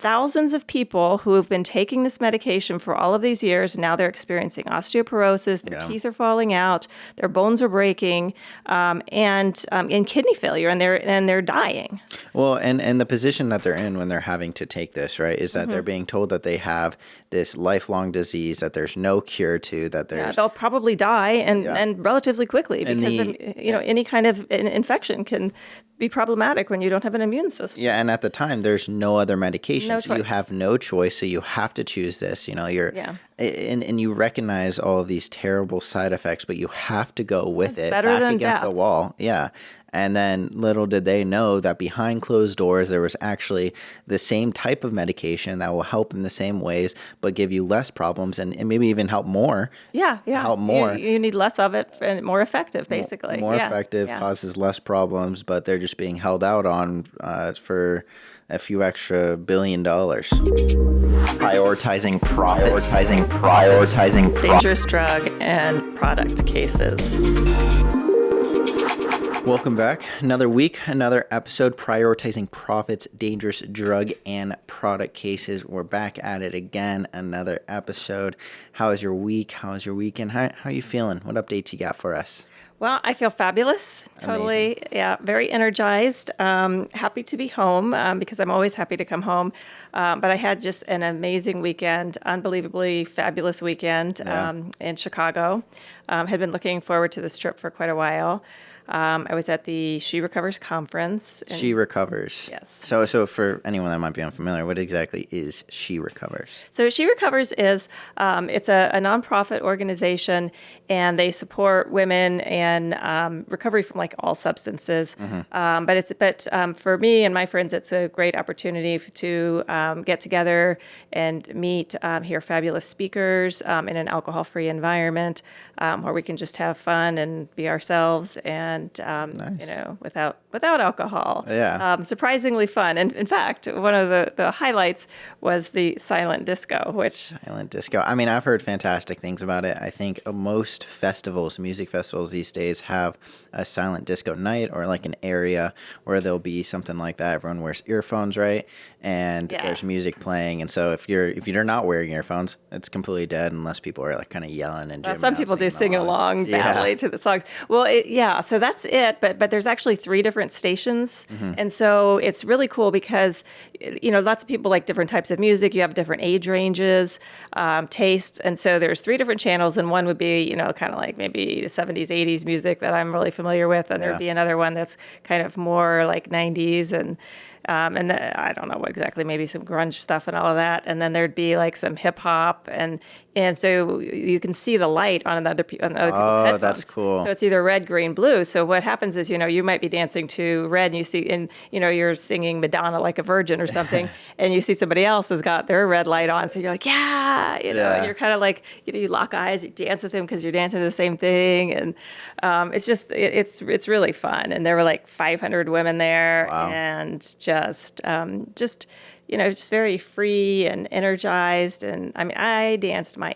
thousands of people who have been taking this medication for all of these years. Now they're experiencing osteoporosis, their teeth are falling out, their bones are breaking, and kidney failure, and they're dying. Well, and the position that they're in when they're having to take this, right, is that they're being told that they have this lifelong disease that there's no cure to, that there's... they'll probably die and relatively quickly because any kind of infection can be problematic when you don't have an immune system. Yeah, and at the time, there's no other medication. No so choice. you have no choice, so you have to choose this. And you recognize all of these terrible side effects, but you have to go with it better back than against death. the wall. Yeah. And then little did they know that behind closed doors, there was actually the same type of medication that will help in the same ways, but give you less problems and maybe even help more. Yeah. Help more. You need less of it and more effective, basically. More effective, causes less problems, but they're just being held out on for a few extra $1 billion. Prioritizing profits. Prioritizing dangerous drug and product cases. Welcome back. Another week, another episode, prioritizing profits, dangerous drug and product cases. We're back at it again, another episode. How is your week? How is your weekend? How are you feeling? What updates you got for us? Well, I feel fabulous. Totally. Amazing. Very energized. Happy to be home because I'm always happy to come home. But I had just an amazing weekend, unbelievably fabulous weekend in Chicago. Had been looking forward to this trip for quite a while. I was at the She Recovers conference. She Recovers. Yes. So for anyone that might be unfamiliar, what exactly is She Recovers? So She Recovers is it's a nonprofit organization, and they support women and recovery from like all substances. But for me and my friends, it's a great opportunity to get together and meet, hear fabulous speakers in an alcohol-free environment where we can just have fun and be ourselves and nice. Without alcohol. Yeah. Surprisingly fun. And in fact, one of the highlights was the silent disco, Silent disco. I mean, I've heard fantastic things about it. I think most festivals, music festivals these days, have a silent disco night or like an area where there'll be something like that. Everyone wears earphones, right? And there's music playing. And so if you're not wearing earphones, it's completely dead unless people are like kind of yelling and jamming some out, people do sing along badly to the songs. Well, so that's it. But there's actually 3 different stations. And so it's really cool because, lots of people like different types of music. You have different age ranges, tastes. And so there's 3 different channels. And one would be, kind of like maybe the 70s, 80s music that I'm really familiar with. And there'd be another one that's kind of more like 90s and I don't know what exactly, maybe some grunge stuff and all of that. And then there'd be like some hip hop and so you can see the light on other people's headphones. Oh, that's cool. So it's either red, green, blue. So what happens is, you might be dancing to red and you see, and you're singing Madonna Like a Virgin or something, and you see somebody else has got their red light on. So you're like, and you're kind of like, you lock eyes, you dance with them because you're dancing to the same thing. And it's just, it's really fun. And there were like 500 women there. Wow. And just very free and energized. And I mean, I danced my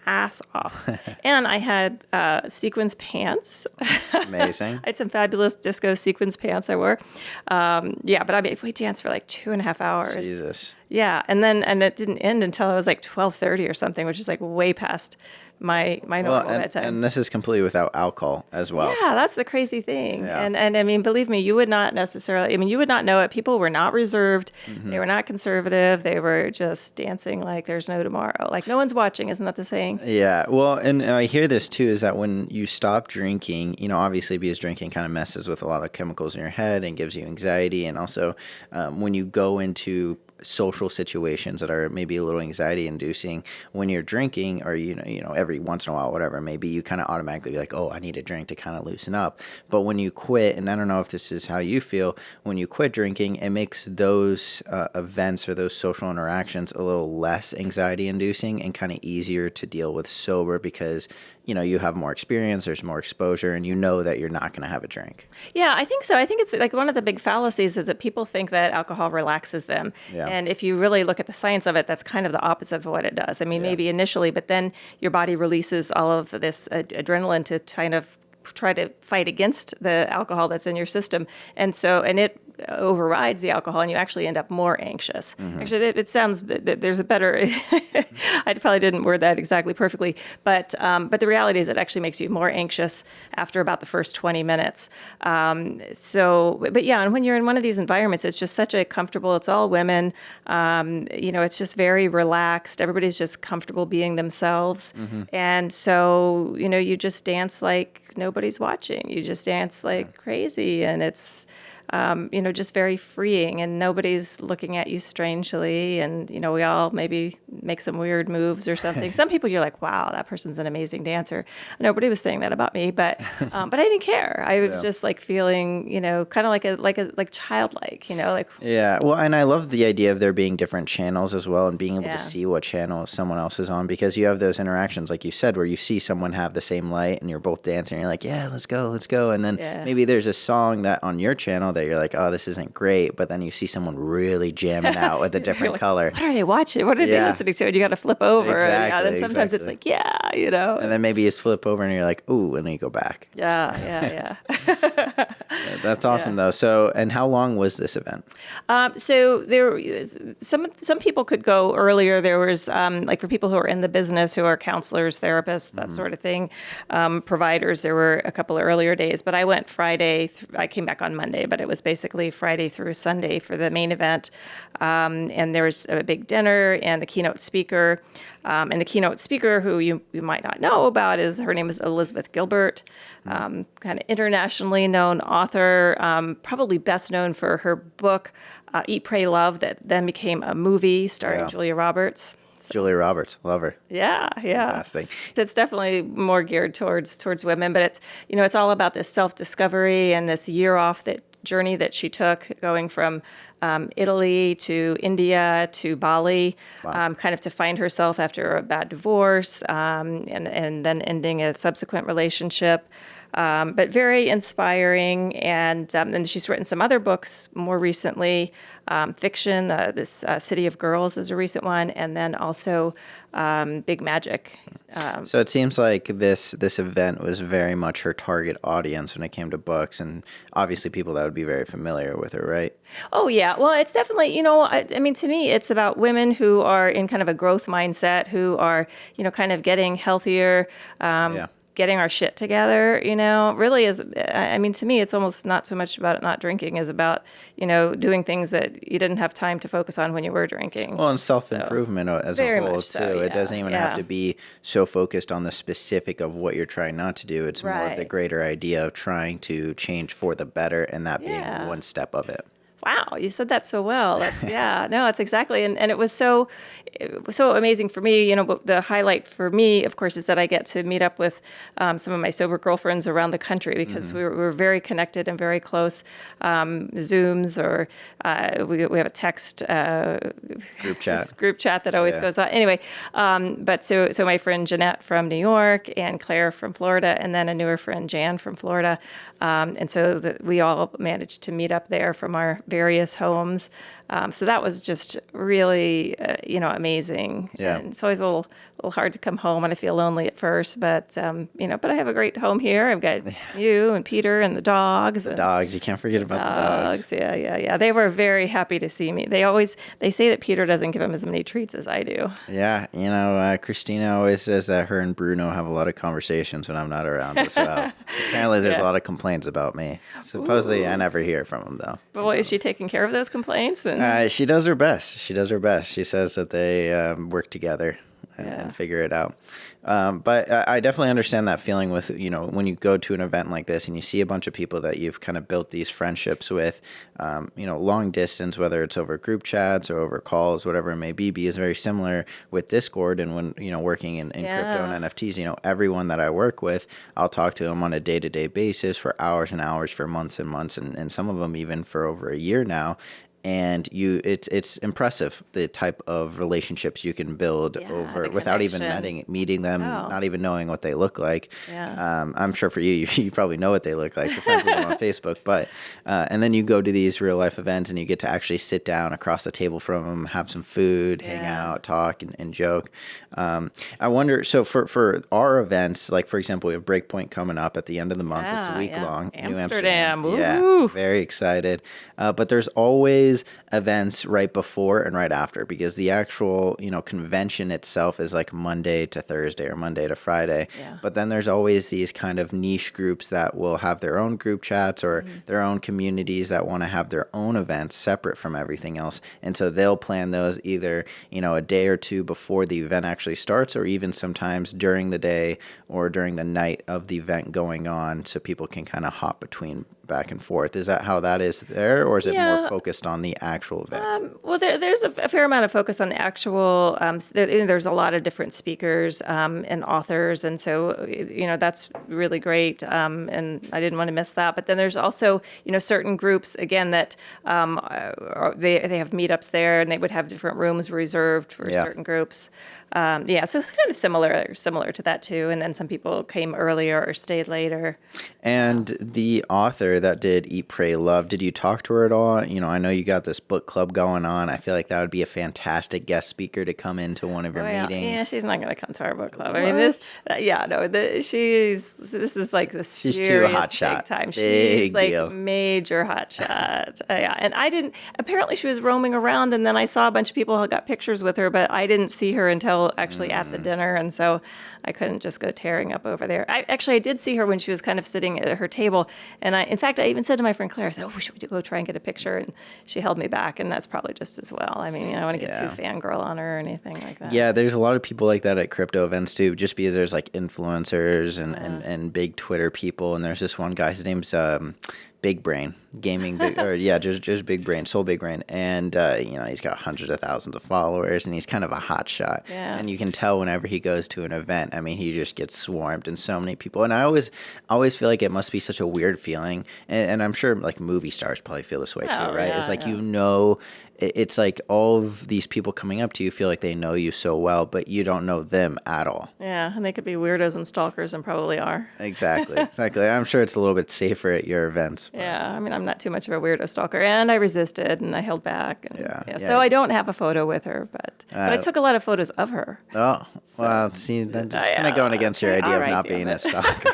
ass off. And I had sequins pants. Amazing. I had some fabulous disco sequins pants I wore. But I mean, we danced for like 2.5 hours. Jesus. Yeah. And it didn't end until it was like 12:30 or something, which is like way past my normal bedtime. And this is completely without alcohol as well. Yeah, that's the crazy thing. Yeah. And I mean, believe me, you would not necessarily, you would not know it. People were not reserved. They were not conservative. They were just dancing like there's no tomorrow. Like no one's watching. Isn't that the saying? Yeah. Well, and I hear this too, is that when you stop drinking, obviously because drinking kind of messes with a lot of chemicals in your head and gives you anxiety. And also when you go into social situations that are maybe a little anxiety inducing, when you're drinking or every once in a while, whatever, maybe you kind of automatically be like, oh, I need a drink to kind of loosen up. But when you quit, and I don't know if this is how you feel, when you quit drinking, it makes those events or those social interactions a little less anxiety inducing and kind of easier to deal with sober because you have more experience, there's more exposure, and that you're not going to have a drink. Yeah, I think so. I think it's like one of the big fallacies is that people think that alcohol relaxes them. Yeah. And if you really look at the science of it, that's kind of the opposite of what it does. I mean, maybe initially, but then your body releases all of this adrenaline to kind of try to fight against the alcohol that's in your system. And it overrides the alcohol, and you actually end up more anxious. Actually, it sounds, there's a better, I probably didn't word that exactly perfectly, but the reality is it actually makes you more anxious after about the first 20 minutes. But yeah, and when you're in one of these environments, it's just such a comfortable, it's all women, it's just very relaxed. Everybody's just comfortable being themselves. And so, you just dance like nobody's watching. You just dance like crazy, and it's, just very freeing, and nobody's looking at you strangely. And, we all maybe make some weird moves or something. Some people you're like, wow, that person's an amazing dancer. Nobody was saying that about me, but I didn't care. I was just like feeling, kind of like childlike, like. Yeah. Well, and I love the idea of there being different channels as well, and being able to see what channel someone else is on, because you have those interactions, like you said, where you see someone have the same light and you're both dancing. And you're like, yeah, let's go. And then maybe there's a song that on your channel that you're like, oh, this isn't great. But then you see someone really jamming out with a different like, color. What are they watching? What are they listening to? And you got to flip over. Exactly, then sometimes it's like, And then maybe you flip over and you're like, ooh, and then you go back. Yeah. That's awesome though. So, and how long was this event? So there, some people could go earlier. There was like for people who are in the business, who are counselors, therapists, that sort of thing, providers. There were a couple of earlier days, but I went Friday. I came back on Monday, but it was basically Friday through Sunday for the main event. And there was a big dinner and the keynote speaker. And the keynote speaker, who you might not know about, her name is Elizabeth Gilbert, kind of internationally known author, probably best known for her book, Eat, Pray, Love, that then became a movie starring Julia Roberts. Julia Roberts, love her. Yeah. Fantastic. It's definitely more geared towards women, but it's it's all about this self-discovery and this year off journey that she took, going from Italy to India to Bali, kind of to find herself after a bad divorce, and then ending a subsequent relationship. But very inspiring. And she's written some other books more recently, fiction. This City of Girls is a recent one, and then also Big Magic. So it seems like this event was very much her target audience when it came to books, and obviously people that would be very familiar with her, right? Oh, yeah. Well, it's definitely, I mean, to me, it's about women who are in kind of a growth mindset, who are, kind of getting healthier, getting our shit together, really is, I mean, to me, it's almost not so much about not drinking as about, doing things that you didn't have time to focus on when you were drinking. Well, and self-improvement as a whole, too. It doesn't even have to be so focused on the specific of what you're trying not to do. It's more of the greater idea of trying to change for the better, and that being one step of it. Wow, you said that so well. It's exactly. And it was so amazing for me. The highlight for me, of course, is that I get to meet up with some of my sober girlfriends around the country, because we're very connected and very close. Zooms, or we have a text group chat that always goes on. Anyway, but so my friend Jeanette from New York, and Claire from Florida, and then a newer friend, Jan, from Florida. And so we all managed to meet up there from our various homes. So that was just really, amazing. Yeah. And it's always a little hard to come home, and I feel lonely at first, but but I have a great home here. I've got you and Peter and the dogs. Dogs, you can't forget about the dogs. Yeah. They were very happy to see me. They say that Peter doesn't give them as many treats as I do. Yeah, Christina always says that her and Bruno have a lot of conversations when I'm not around as well. Apparently there's a lot of complaints about me. Supposedly I never hear from them, though. But is she taking care of those complaints? She does her best. She says that they work together and figure it out. But I definitely understand that feeling with, when you go to an event like this and you see a bunch of people that you've kind of built these friendships with, long distance, whether it's over group chats or over calls, whatever it may be is very similar with Discord. And when, working in crypto and NFTs, everyone that I work with, I'll talk to them on a day-to-day basis for hours and hours, for months and months, and some of them even for over a year now. and it's impressive the type of relationships you can build over without even meeting them, not even knowing what they look like. I'm sure for you probably know what they look like. You're friends with them on Facebook, but and then you go to these real life events and you get to actually sit down across the table from them, have some food, hang out, talk, and joke. I wonder, so for our events, like for example, we have Breakpoint coming up at the end of the month. It's a week long. Amsterdam. New Amsterdam. Yeah, very excited. But there's always events right before and right after, because the actual, convention itself is like Monday to Thursday or Monday to Friday. But then there's always these kind of niche groups that will have their own group chats or their own communities that want to have their own events separate from everything else. And so they'll plan those either, a day or two before the event actually starts, or even sometimes during the day or during the night of the event going on, so people can kind of hop between back and forth. Is that how that is there, or is it more focused on the actual event? Well, there's a fair amount of focus on the actual. There's a lot of different speakers and authors, and so that's really great. And I didn't want to miss that. But then there's also certain groups again that they have meetups there, and they would have different rooms reserved for certain groups. So it's kind of similar to that too. And then some people came earlier or stayed later. And the author that did Eat, Pray, Love, did you talk to her at all? I know you got this book club going on. I feel like that would be a fantastic guest speaker to come into one of your meetings. Yeah, she's not going to come to our book club. What? I mean, this is like the she's serious too hot shot. Big time. Big she's like deal. Major hot shot. And I didn't. Apparently, she was roaming around, and then I saw a bunch of people who got pictures with her, but I didn't see her until actually at the dinner, and so I couldn't just go tearing up over there. I did see her when she was kind of sitting at her table, and in fact, I even said to my friend Claire, I said, "Oh, should we go try and get a picture?" And she held me back, and that's probably just as well. I mean, I don't want to get too fangirl on her or anything like that. Yeah, there's a lot of people like that at crypto events too, just because there's like influencers and big Twitter people, and there's this one guy, his name's Big Brain Gaming, just Big Brain, Soul Big Brain, and he's got hundreds of thousands of followers, and he's kind of a hot shot, and you can tell whenever he goes to an event. I mean, he just gets swarmed, and so many people. And I always feel like it must be such a weird feeling, and I'm sure like movie stars probably feel this way too, right? It's like it's like all of these people coming up to you feel like they know you so well, but you don't know them at all. Yeah, and they could be weirdos and stalkers, and probably are. Exactly. I'm sure it's a little bit safer at your events. But. Yeah, I mean, I'm not too much of a weirdo stalker, and I resisted, and I held back. So I don't have a photo with her, but I took a lot of photos of her. Oh, well, see, that's kind of going against your idea of not being a stalker.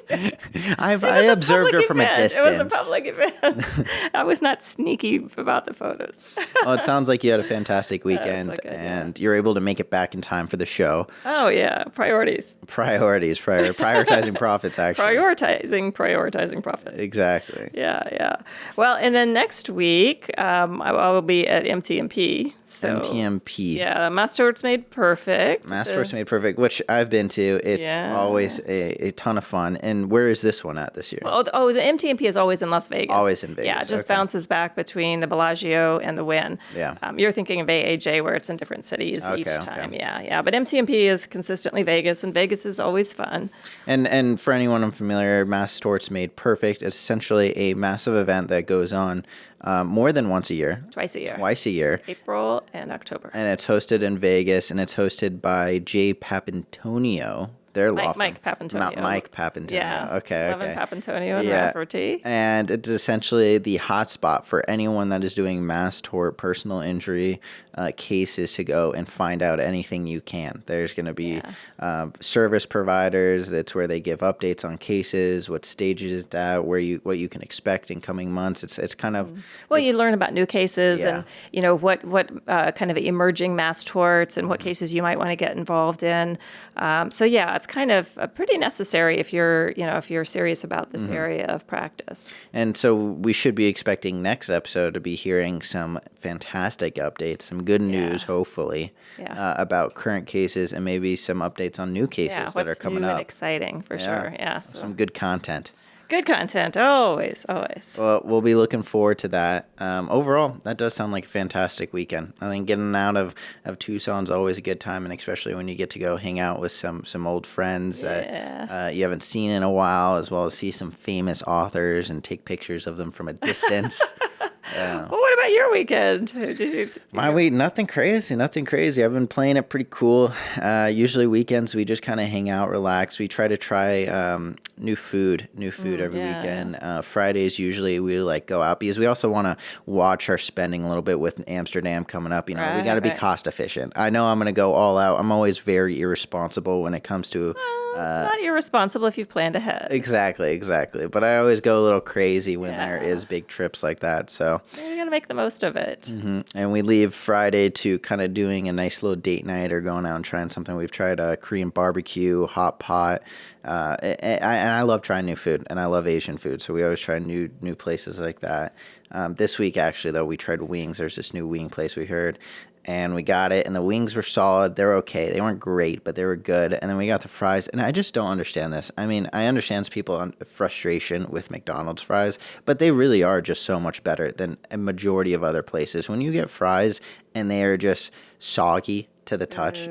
I observed her from a distance. It was a public event. I was not sneaky about the photos. Well, it sounds like you had a fantastic weekend, and you're able to make it back in time for the show. Oh, yeah. Priorities. Prioritizing profits, actually. Prioritizing profits. Exactly. Yeah. Well, and then next week, I will be at MTMP. So, MTMP. Yeah, Masterworks Made Perfect. Masterworks Made Perfect, which I've been to. It's always a ton of fun. And where is this one at this year? The MTMP is always in Las Vegas. Always in Vegas. Yeah, it just bounces back between the Bellagio and the Wynn. Yeah. You're thinking of AAJ, where it's in different cities each time. Yeah. But MTMP is consistently Vegas, and Vegas is always fun. And for anyone unfamiliar, Masterworks Made Perfect is essentially a massive event that goes on more than once a year. Twice a year. April and October. And it's hosted in Vegas, and it's hosted by Jay Papantonio. Mike Papantonio. Mike Papantonio. Yeah. Okay. Papantonio and Rafferty. And it's essentially the hotspot for anyone that is doing mass tort, personal injury cases to go and find out anything you can. There's going to be service providers. That's where they give updates on cases, what stages it's at, what you can expect in coming months. It's kind of you learn about new cases and what kind of emerging mass torts and what cases you might want to get involved in. It's kind of pretty necessary if you're serious about this area of practice. And so we should be expecting next episode to be hearing some fantastic updates, some good news, hopefully, about current cases and maybe some updates on new cases that are coming up. Exciting for sure. Yeah, so. Some good content. Good content, always. Well, we'll be looking forward to that. Overall, that does sound like a fantastic weekend. I think getting out of Tucson's always a good time, and especially when you get to go hang out with some old friends that you haven't seen in a while, as well as see some famous authors and take pictures of them from a distance. Well, what about your weekend? My week, nothing crazy. I've been playing it pretty cool. Usually weekends we just kind of hang out, relax. We try to try new food every weekend. Fridays usually we like go out because we also want to watch our spending a little bit with Amsterdam coming up. We got to be cost efficient. I know I'm going to go all out. I'm always very irresponsible when it comes to. Not irresponsible if you've planned ahead. Exactly. But I always go a little crazy when there is big trips like that. So you got to make the most of it. Mm-hmm. And we leave Friday to kind of doing a nice little date night or going out and trying something. We've tried Korean barbecue, hot pot. And I love trying new food, and I love Asian food. So we always try new places like that. This week, actually, though, we tried wings. There's this new wing place we heard. And we got it, and the wings were solid. They're okay. They weren't great, but they were good. And then we got the fries, and I just don't understand this. I mean, I understand people's frustration with McDonald's fries, but they really are just so much better than a majority of other places. When you get fries and they are just soggy to the touch,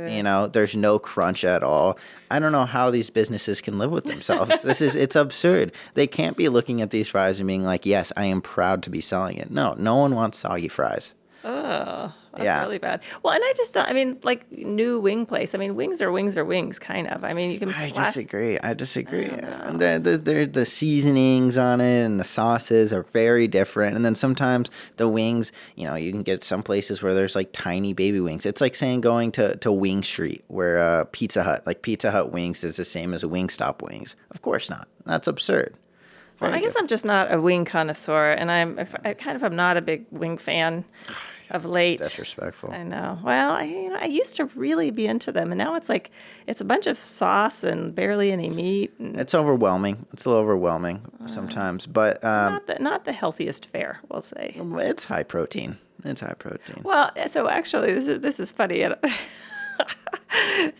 there's no crunch at all. I don't know how these businesses can live with themselves. It's absurd. They can't be looking at these fries and being like, yes, I am proud to be selling it. No one wants soggy fries. Oh, that's really bad. Well, and I just don't, like new wing place. Wings are wings, kind of. You can. I disagree. And the seasonings on it and the sauces are very different. And then sometimes the wings, you can get some places where there's like tiny baby wings. It's like saying going to Wing Street where Pizza Hut wings is the same as Wingstop wings. Of course not. That's absurd. Well, I guess I'm just not a wing connoisseur, and I'm not a big wing fan. Of late. Disrespectful. I know. Well, I used to really be into them, and now it's like it's a bunch of sauce and barely any meat. It's overwhelming. It's a little overwhelming sometimes, but not the healthiest fare, we'll say. It's high protein. Well, so actually, this is funny.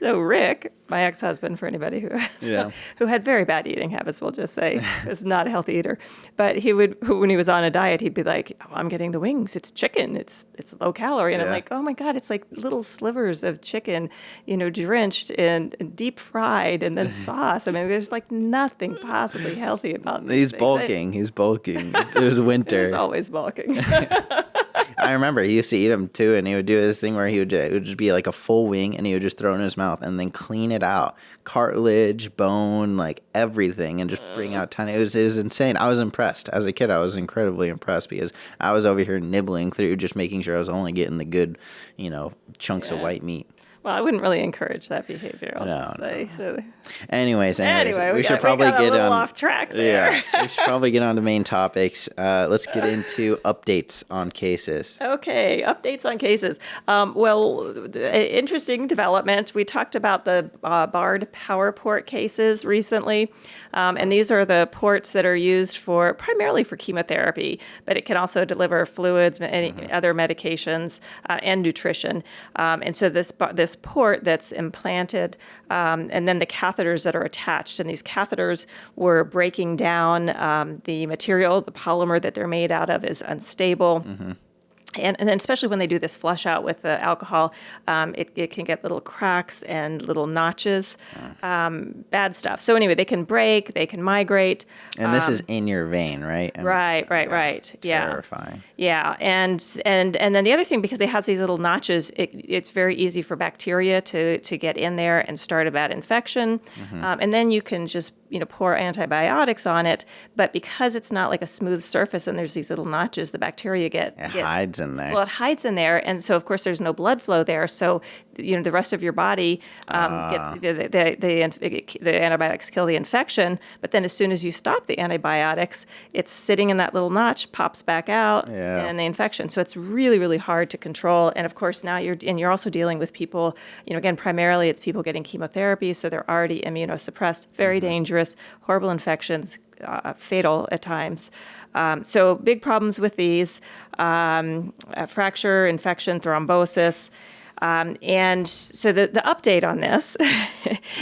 So Rick, my ex-husband, for anybody who had very bad eating habits, we'll just say, is not a healthy eater. But he would, when he was on a diet, he'd be like, "Oh, I'm getting the wings. It's chicken. It's low calorie." And I'm like, "Oh my God, it's like little slivers of chicken, drenched in deep fried and then sauce. There's like nothing possibly healthy about this." He's bulking. It was winter. He's always bulking. I remember he used to eat them too, and he would do this thing where it would just be like a full wing, and he would just throw it in his mouth and then clean it out, cartilage, bone, like everything, and just bring out tiny. It was insane. I was impressed as a kid. I was incredibly impressed because I was over here nibbling through, just making sure I was only getting the good, chunks of white meat. Well, I wouldn't really encourage that behavior, I'll just say. So. Anyways, we should probably get a little off track there. Yeah, we should probably get on to main topics. Let's get into updates on cases. Okay, updates on cases. Interesting development. We talked about the barred Powerport cases recently, and these are the ports that are used primarily for chemotherapy, but it can also deliver fluids, any other medications, and nutrition. And so this port that's implanted, and then the catheters that are attached. And these catheters were breaking down the material, the polymer that they're made out of is unstable. Mm-hmm. And then especially when they do this flush out with the alcohol, it can get little cracks and little notches, bad stuff. So anyway, they can break, they can migrate. And this is in your vein, right? Right. Yeah. Terrifying. Yeah, and then the other thing, because it has these little notches, it's very easy for bacteria to get in there and start a bad infection. Mm-hmm. And then you can just pour antibiotics on it, but because it's not like a smooth surface and there's these little notches, the bacteria hides in there. Well, it hides in there, and so of course there's no blood flow there. So the rest of your body gets the antibiotics kill the infection, but then as soon as you stop the antibiotics, it's sitting in that little notch, pops back out, and the infection. So it's really, really hard to control. And of course now you're also dealing with people. Again, primarily it's people getting chemotherapy, so they're already immunosuppressed, very dangerous, horrible infections. Fatal at times. So big problems with these, fracture, infection, thrombosis. And so the update on this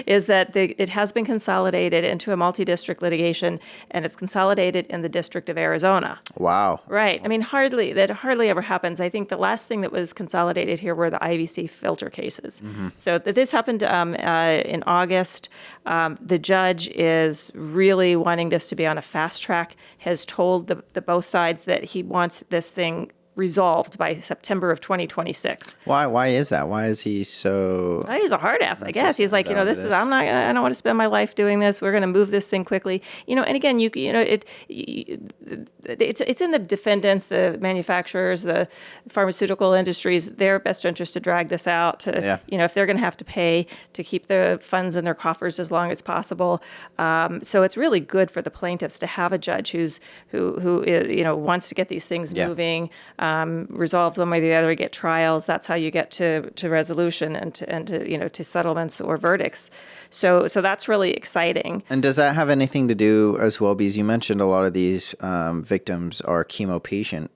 is that it has been consolidated into a multi-district litigation, and it's consolidated in the District of Arizona. Wow. Right. I mean, that hardly ever happens. I think the last thing that was consolidated here were the IVC filter cases. So this happened in August. The judge is really wanting this to be on a fast track, has told the both sides that he wants this thing resolved by September of 2026. Why is that? Why is he so? He's a hard ass, I guess. He's like, I don't want to spend my life doing this. We're going to move this thing quickly. And again, it's in the defendants, the manufacturers, the pharmaceutical industries, their best interest to drag this out to, if they're going to have to pay to keep the funds in their coffers as long as possible. So it's really good for the plaintiffs to have a judge who wants to get these things moving, resolved one way or the other, get trials. That's how you get to resolution and to settlements or verdicts. So that's really exciting. And does that have anything to do as well? Because you mentioned a lot of these victims are chemo patient,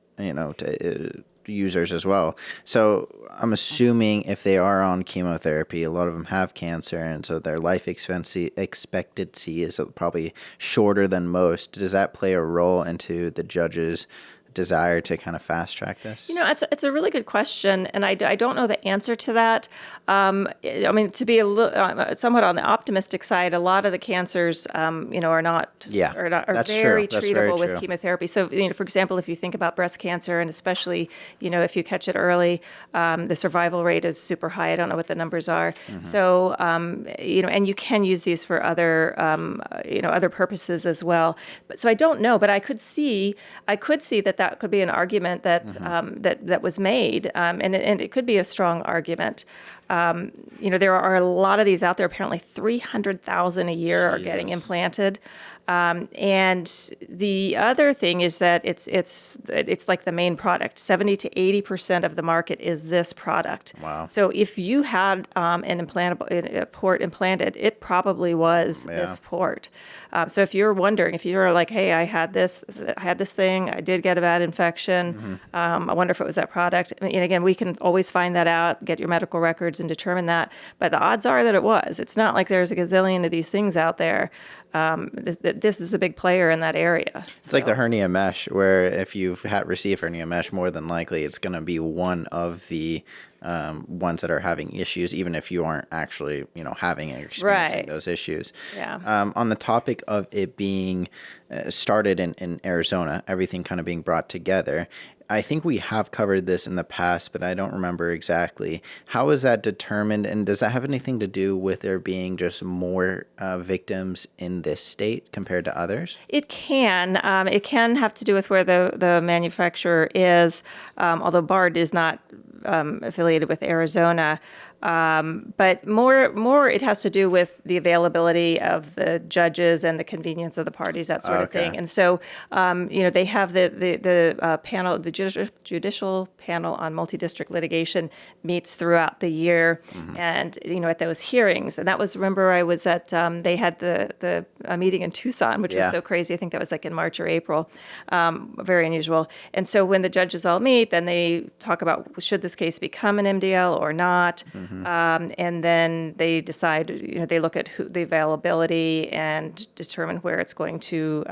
users as well. So I'm assuming if they are on chemotherapy, a lot of them have cancer, and so their life expectancy is probably shorter than most. Does that play a role into the judge's desire to kind of fast track this? It's a really good question, and I don't know the answer to that. To be somewhat on the optimistic side, a lot of the cancers, are very treatable with chemotherapy. So, for example, if you think about breast cancer, and especially, if you catch it early, the survival rate is super high. I don't know what the numbers are. So, and you can use these for other, other purposes as well. So I don't know, but I could see that could be an argument that that was made, and it could be a strong argument. There are a lot of these out there. Apparently, 300,000 a year are getting implanted. And the other thing is that it's like the main product. 70 to 80% of the market is this product. Wow. So if you had a port implanted, it probably was this port. So if you're wondering, if you're like, hey, I had this thing, I did get a bad infection. I wonder if it was that product. And again, we can always find that out, get your medical records and determine that. But the odds are that it was. It's not like there's a gazillion of these things out there. This is the big player in that area. It's like the hernia mesh, where if you've received hernia mesh, more than likely it's going to be one of the ones that are having issues, even if you aren't actually, having or experiencing those issues. Yeah. On the topic of it being started in Arizona, everything kind of being brought together, I think we have covered this in the past, but I don't remember exactly. How is that determined, and does that have anything to do with there being just more victims in this state compared to others? It can. It can have to do with where the manufacturer is, although BARD is not affiliated with Arizona. But more it has to do with the availability of the judges and the convenience of the parties, that sort of thing. And so, they have the panel, the judicial panel on multi-district litigation meets throughout the year, and at those hearings. And that was, remember, I was at they had the meeting in Tucson, which was so crazy. I think that was like in March or April, very unusual. And so when the judges all meet, then they talk about should this case become an MDL or not. And then they decide, they look at the availability and determine where it's going to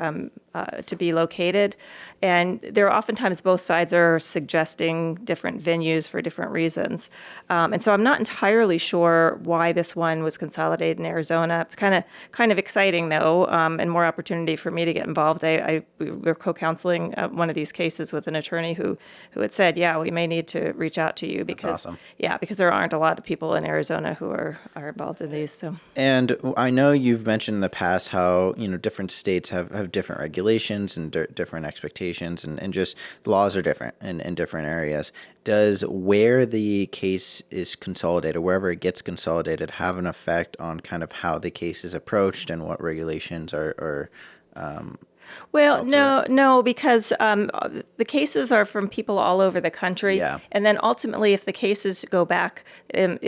be located. And there are oftentimes both sides are suggesting different venues for different reasons. And so I'm not entirely sure why this one was consolidated in Arizona. It's kind of exciting though, and more opportunity for me to get involved. We were co-counseling one of these cases with an attorney who had said, we may need to reach out to you because because there aren't a lot of people in Arizona who are involved in these. So, and I know you've mentioned in the past how different states have different regulations and different expectations, and just laws are different in different areas. Does where the case is consolidated, wherever it gets consolidated, have an effect on kind of how the case is approached and what regulations are Well, no, because the cases are from people all over the country. Yeah. And then ultimately, if the cases go back, then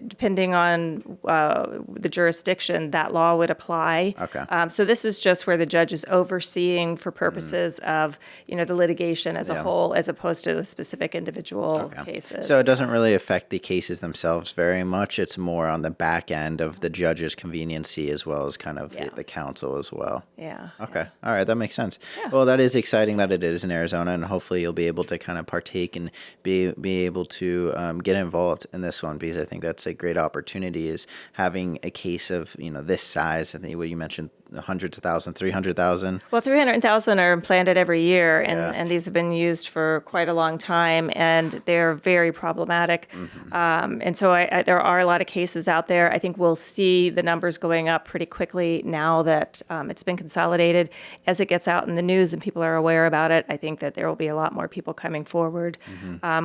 depending on the jurisdiction, that law would apply. Okay. So this is just where the judge is overseeing for purposes of, the litigation as a whole, as opposed to the specific individual cases. So it doesn't really affect the cases themselves very much. It's more on the back end of the judge's conveniency as well as kind of the counsel as well. Yeah. Okay. All right. That makes sense. Yeah. Well, that is exciting that it is in Arizona, and hopefully you'll be able to kind of partake and be able to get involved in this one, because I think that's a great opportunity, is having a case of, this size. I think what you mentioned, hundreds of thousands, 300,000. Well, 300,000 are implanted every year, and these have been used for quite a long time, and they're very problematic. And so there are a lot of cases out there. I think we'll see the numbers going up pretty quickly now that it's been consolidated. As it gets out in the news and people are aware about it, I think that there will be a lot more people coming forward.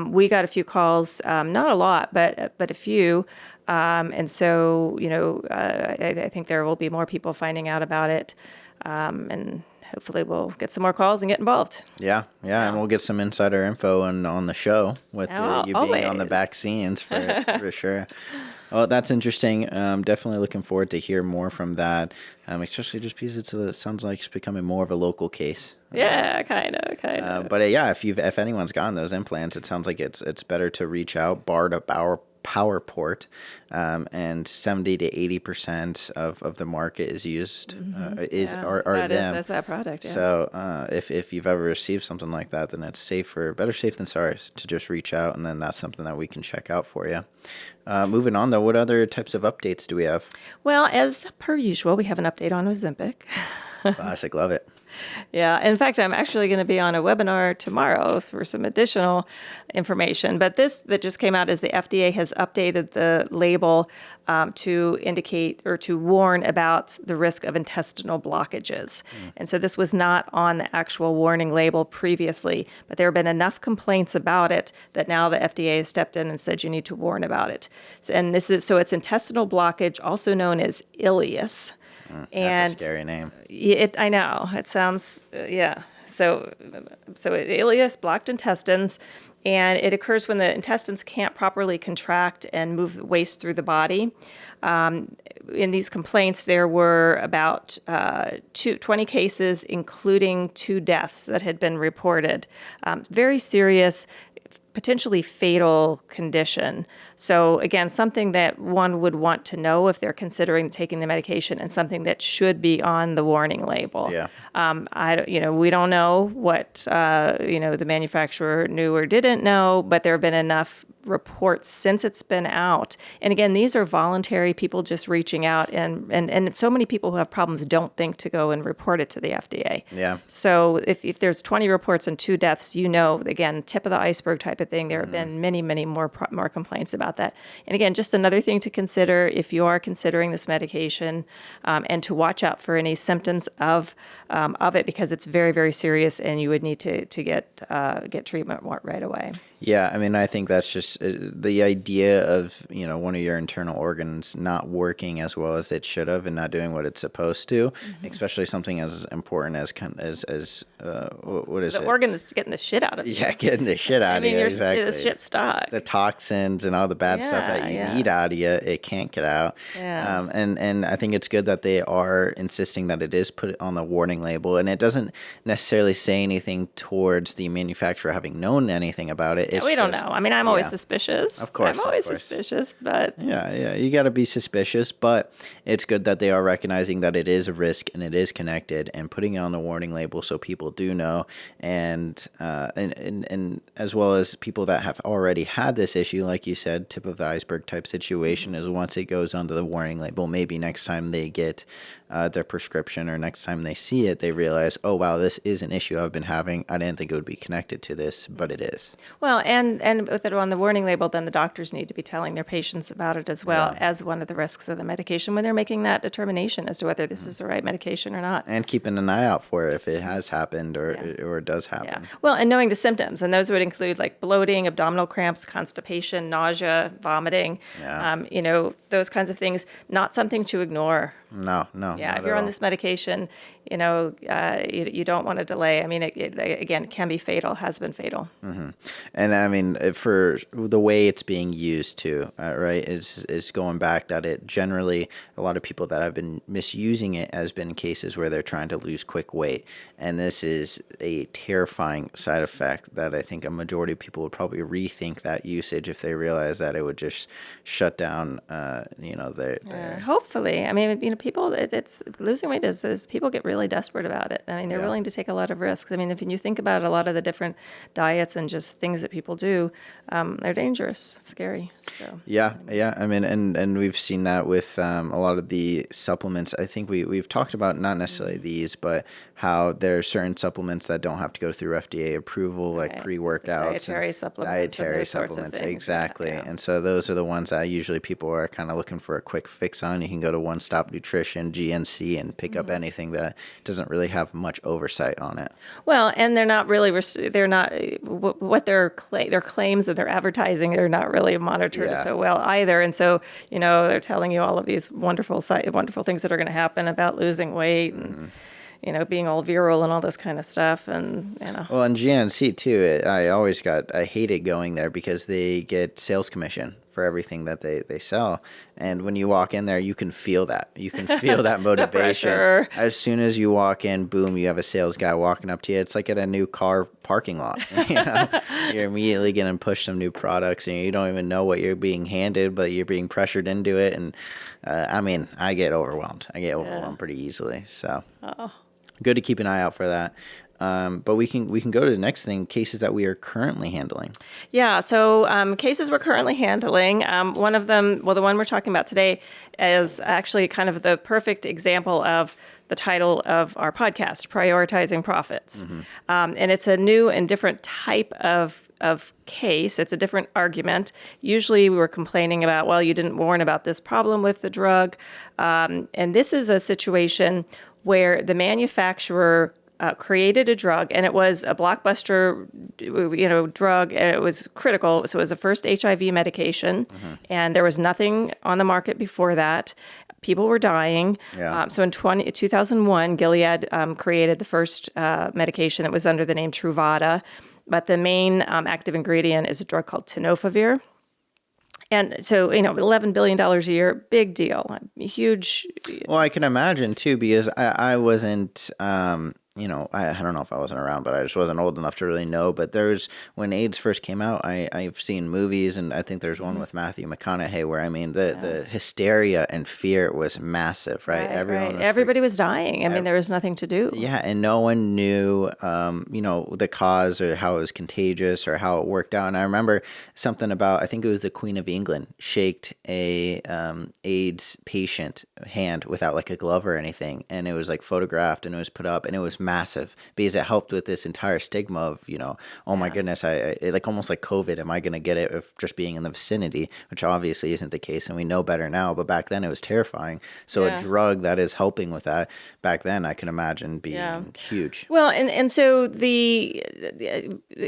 We got a few calls, not a lot, but a few. And so, I think there will be more people finding out about it. And hopefully we'll get some more calls and get involved. Yeah. And we'll get some insider info on the show with you being on the back scenes for sure. Well, that's interesting. Definitely looking forward to hear more from that, especially just because it sounds like it's becoming more of a local case. Yeah, kind of. But if anyone's gotten those implants, it sounds like it's better to reach out, bar to Powerport, and 70 to 80% of the market is used are them. That's that product. Yeah. So if you've ever received something like that, then it's better safe than sorry to just reach out, and then that's something that we can check out for you. Moving on though, what other types of updates do we have? Well, as per usual, we have an update on Ozempic. Classic, love it. Yeah. In fact, I'm actually going to be on a webinar tomorrow for some additional information. But this that just came out is the FDA has updated the label to indicate or to warn about the risk of intestinal blockages. And so this was not on the actual warning label previously, but there have been enough complaints about it that now the FDA has stepped in and said you need to warn about it. So it's intestinal blockage, also known as ileus. That's a scary name. I know. It sounds, So ileus, blocked intestines, and it occurs when the intestines can't properly contract and move waste through the body. In these complaints, there were about 20 cases, including 2 deaths that had been reported. Very serious, potentially fatal condition. So again, something that one would want to know if they're considering taking the medication, and something that should be on the warning label. Yeah. We don't know what the manufacturer knew or didn't know, but there have been enough reports since it's been out. And again, these are voluntary people just reaching out, and so many people who have problems don't think to go and report it to the FDA. Yeah. So if there's 20 reports and 2 deaths, again, tip of the iceberg type of thing. There have been many, many more complaints about that. And again, just another thing to consider if you are considering this medication, and to watch out for any symptoms of it, because it's very, very serious, and you would need to get treatment right away. Yeah, I mean, I think that's just the idea of, one of your internal organs not working as well as it should have and not doing what it's supposed to, especially something as important as what is it? The organ is getting the shit out of you. Yeah, getting the shit out of you, exactly. The shit stuck. The toxins and all the bad stuff that you eat out of you, it can't get out. Yeah. And I think it's good that they are insisting that it is put on the warning label, and it doesn't necessarily say anything towards the manufacturer having known anything about it. We don't know. I mean, I'm always suspicious. Of course. I'm always suspicious, but... Yeah, you got to be suspicious, but it's good that they are recognizing that it is a risk and it is connected, and putting it on the warning label so people do know, and as well as people that have already had this issue, like you said, tip of the iceberg type situation is once it goes onto the warning label, maybe next time they get their prescription or next time they see it, they realize, oh, wow, this is an issue I've been having. I didn't think it would be connected to this, but it is. Well, and with it on the warning label, then the doctors need to be telling their patients about it as well as one of the risks of the medication when they're making that determination as to whether this is the right medication or not. And keeping an eye out for it if it has happened or it does happen. Yeah. Well, and knowing the symptoms, and those would include like bloating, abdominal cramps, constipation, nausea, vomiting, those kinds of things. Not something to ignore. No. Yeah, if you're on this medication, you don't want to delay. I mean, again, it can be fatal, has been fatal. Mm-hmm. And I mean, for the way it's being used too, right, is going back that it generally, a lot of people that have been misusing it has been cases where they're trying to lose quick weight. And this is a terrifying side effect that I think a majority of people would probably rethink that usage if they realize that it would just shut down, their... Hopefully. I mean, people, it's losing weight is people get really desperate about it. I mean, they're willing to take a lot of risks. I mean, if you think about a lot of the different diets and just things that people do, they're dangerous, scary. So. Yeah. I mean, and we've seen that with a lot of the supplements. I think we've talked about not necessarily these, but how there are certain supplements that don't have to go through FDA approval, like pre-workouts, dietary supplements, exactly. Yeah. And so those are the ones that usually people are kind of looking for a quick fix on. You can go to One Stop Nutrition, GNC, and pick up anything that doesn't really have much oversight on it. Well, and they're not really what their claims of their advertising, they're not really monitored so well either. And so they're telling you all of these wonderful things that are going to happen about losing weight and being all virile and all this kind of stuff. And well, and GNC too, I hated going there because they get sales commission for everything that they sell. And when you walk in there, you can feel that. You can feel that motivation. As soon as you walk in, boom, you have a sales guy walking up to you. It's like at a new car parking lot. You're immediately getting pushed some new products and you don't even know what you're being handed, but you're being pressured into it. And I mean, I get overwhelmed. Pretty easily. So good to keep an eye out for that. But we can go to the next thing, cases that we are currently handling. Yeah, so cases we're currently handling. One of them, the one we're talking about today, is actually kind of the perfect example of the title of our podcast, Prioritizing Profits. Mm-hmm. And it's a new and different type of case. It's a different argument. Usually we were complaining about, you didn't warn about this problem with the drug. And this is a situation where the manufacturer created a drug, and it was a blockbuster, drug, and it was critical. So it was the first HIV medication, and there was nothing on the market before that. People were dying. Yeah. So in 2001, Gilead created the first medication that was under the name Truvada, but the main active ingredient is a drug called tenofovir. And so, $11 billion a year, big deal, huge. Well, I can imagine, too, because I wasn't, I don't know if I wasn't around, but I just wasn't old enough to really know. But when AIDS first came out, I've seen movies, and I think there's one with Matthew McConaughey where, the hysteria and fear was massive, right? Everybody was dying. I mean, there was nothing to do. Yeah, and no one knew, the cause or how it was contagious or how it worked out. And I remember something about, I think it was the Queen of England shaked a AIDS patient hand without like a glove or anything, and it was like photographed and it was put up, and it was massive because it helped with this entire stigma of, my goodness, like almost like COVID, am I going to get it if just being in the vicinity, which obviously isn't the case, and we know better now, but back then it was terrifying. So a drug that is helping with that back then, I can imagine being huge. Well, and so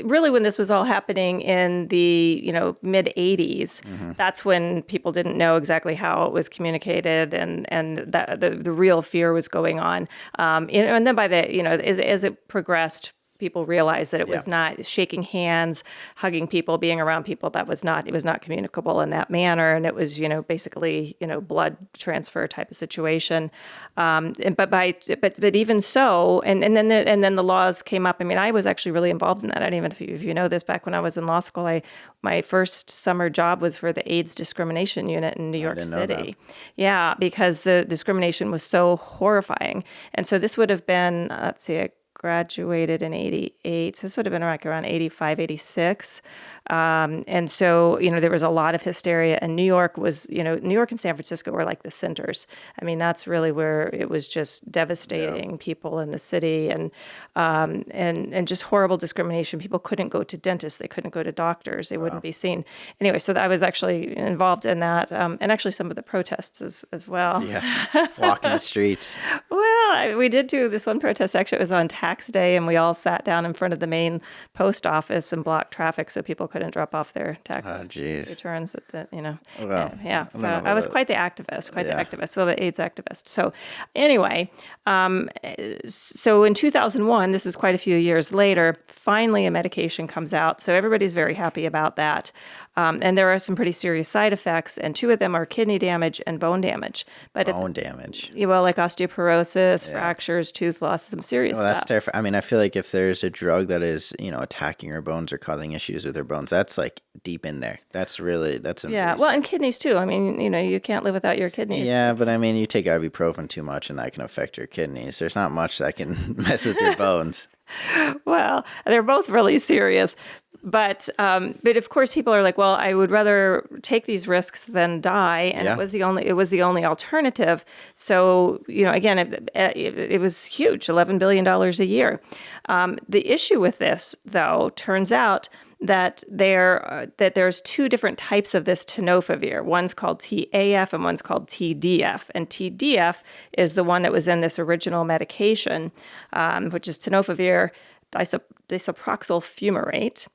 really when this was all happening in the, mid 80s, that's when people didn't know exactly how it was communicated and that the real fear was going on. And then by the, as it progressed, people realized that it was not shaking hands, hugging people, being around people. It was not communicable in that manner. And it was, basically, blood transfer type of situation. But even so, and then the laws came up. I mean, I was actually really involved in that. I don't even if you know this, back when I was in law school, my first summer job was for the AIDS discrimination unit in New York City. Yeah, because the discrimination was so horrifying. And so this would have been, I graduated in 88. So this would have been around 85, 86. And so, there was a lot of hysteria, and New York and San Francisco were like the centers. I mean, that's really where it was just devastating people in the city, and just horrible discrimination. People couldn't go to dentists. They couldn't go to doctors. They wouldn't be seen. Anyway, so I was actually involved in that, and actually some of the protests as well. Yeah, walking the streets. Well, Well, we did do this one protest. Actually, it was on tax day, and we all sat down in front of the main post office and blocked traffic so people couldn't drop off their tax returns. Yeah. So I was quite the activist, so the AIDS activist. So anyway, so in 2001, this is quite a few years later, finally a medication comes out. So everybody's very happy about that. And there are some pretty serious side effects, and 2 of them are kidney damage and bone damage. But bone damage. Well, like osteoporosis, fractures, tooth loss, some serious stuff. That's terrifying. I mean, I feel like if there's a drug that is, attacking your bones or causing issues with your bones, that's like deep in there. That's yeah. Well, and kidneys too. I mean, you can't live without your kidneys. Yeah, but I mean, you take ibuprofen too much, and that can affect your kidneys. There's not much that can mess with your bones. Well, they're both really serious. But of course, people are like, well, I would rather take these risks than die, and it was the only alternative. So again, it was huge, $11 billion a year. The issue with this, though, turns out that there's 2 different types of this tenofovir. One's called TAF and one's called TDF. And TDF is the one that was in this original medication, which is tenofovir disoproxil fumarate.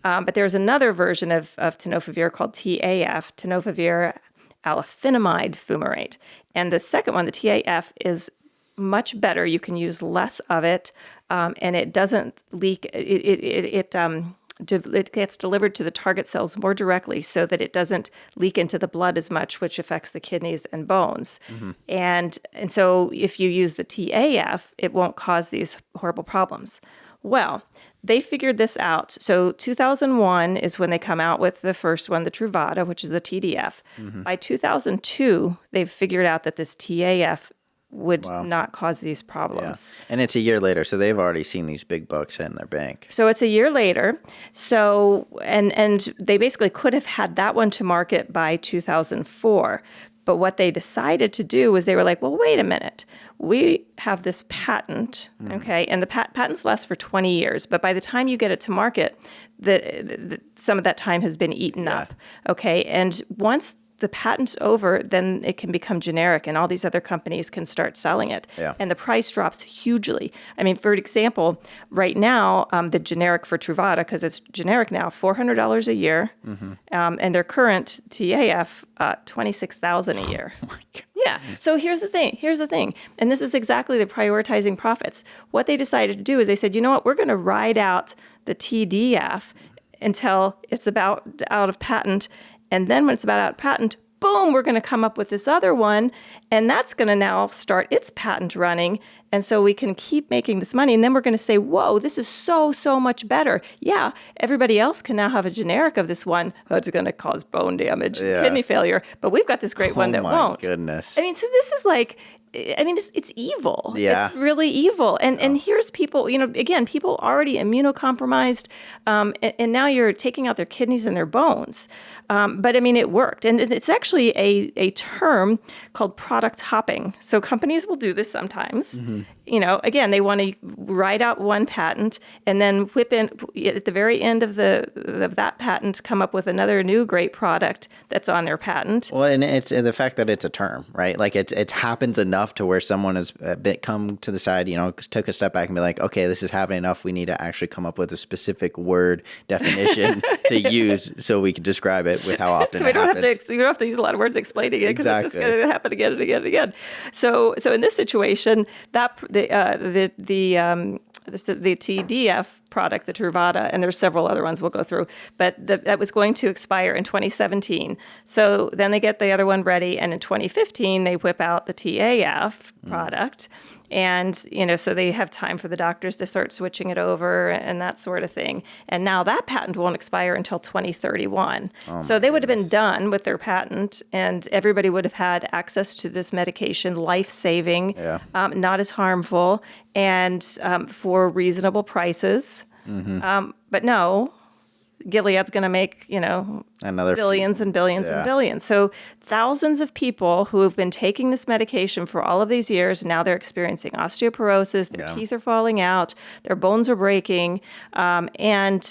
But there's another version of tenofovir called TAF, tenofovir alafenamide fumarate. And the second one, the TAF, is much better. You can use less of it, and it doesn't leak. It gets delivered to the target cells more directly so that it doesn't leak into the blood as much, which affects the kidneys and bones. Mm-hmm. And so if you use the TAF, it won't cause these horrible problems. Well, they figured this out. So 2001 is when they come out with the first one, the Truvada, which is the TDF. Mm-hmm. By 2002, they've figured out that this TAF would not cause these problems. Yeah. And it's a year later, so they've already seen these big bucks hit in their bank. So it's a year later. So, and they basically could have had that one to market by 2004. But what they decided to do was they were like, well, wait a minute. We have this patent, okay, and the patents last for 20 years. But by the time you get it to market, some of that time has been eaten up, okay? And once the patent's over, then it can become generic and all these other companies can start selling it. Yeah. And the price drops hugely. I mean, for example, right now, the generic for Truvada, because it's generic now, $400 a year. Mm-hmm. And their current TAF, $26,000 a year. Oh my God. Yeah. So here's the thing. And this is exactly the prioritizing profits. What they decided to do is they said, you know what, we're going to ride out the TDF until it's about out of patent. And then when it's about out of patent, boom, we're going to come up with this other one. And that's going to now start its patent running. And so we can keep making this money. And then we're going to say, whoa, this is so much better. Yeah, everybody else can now have a generic of this one. Oh, it's going to cause bone damage, kidney failure. But we've got this great one that won't. Oh, my goodness. I mean, so this is like... it's evil. Yeah. It's really evil. And here's people, again, people already immunocompromised, and now you're taking out their kidneys and their bones. But I mean, it worked. And it's actually a term called product hopping. So companies will do this sometimes. Mm-hmm. Again, they want to write out one patent and then whip in at the very end of that patent, come up with another new great product that's on their patent. Well, and it's the fact that it's a term, right? Like it happens enough to where someone has come to the side, took a step back and be like, okay, this is happening enough. We need to actually come up with a specific word definition to use so we can describe it with how often it happens. So we don't have to use a lot of words explaining it because it's just going to happen again and again and again. So in this situation, that the TDF product, the Truvada, and there's several other ones we'll go through, but that was going to expire in 2017. So then they get the other one ready, and in 2015 they whip out the TAF product, and so they have time for the doctors to start switching it over and that sort of thing. And now that patent won't expire until 2031. So they would have been done with their patent, and everybody would have had access to this medication, life-saving, not as harmful, and for reasonable prices. Mm-hmm. But no, Gilead's going to make, Another billions and billions and billions. So thousands of people who have been taking this medication for all of these years, now they're experiencing osteoporosis, their teeth are falling out, their bones are breaking, and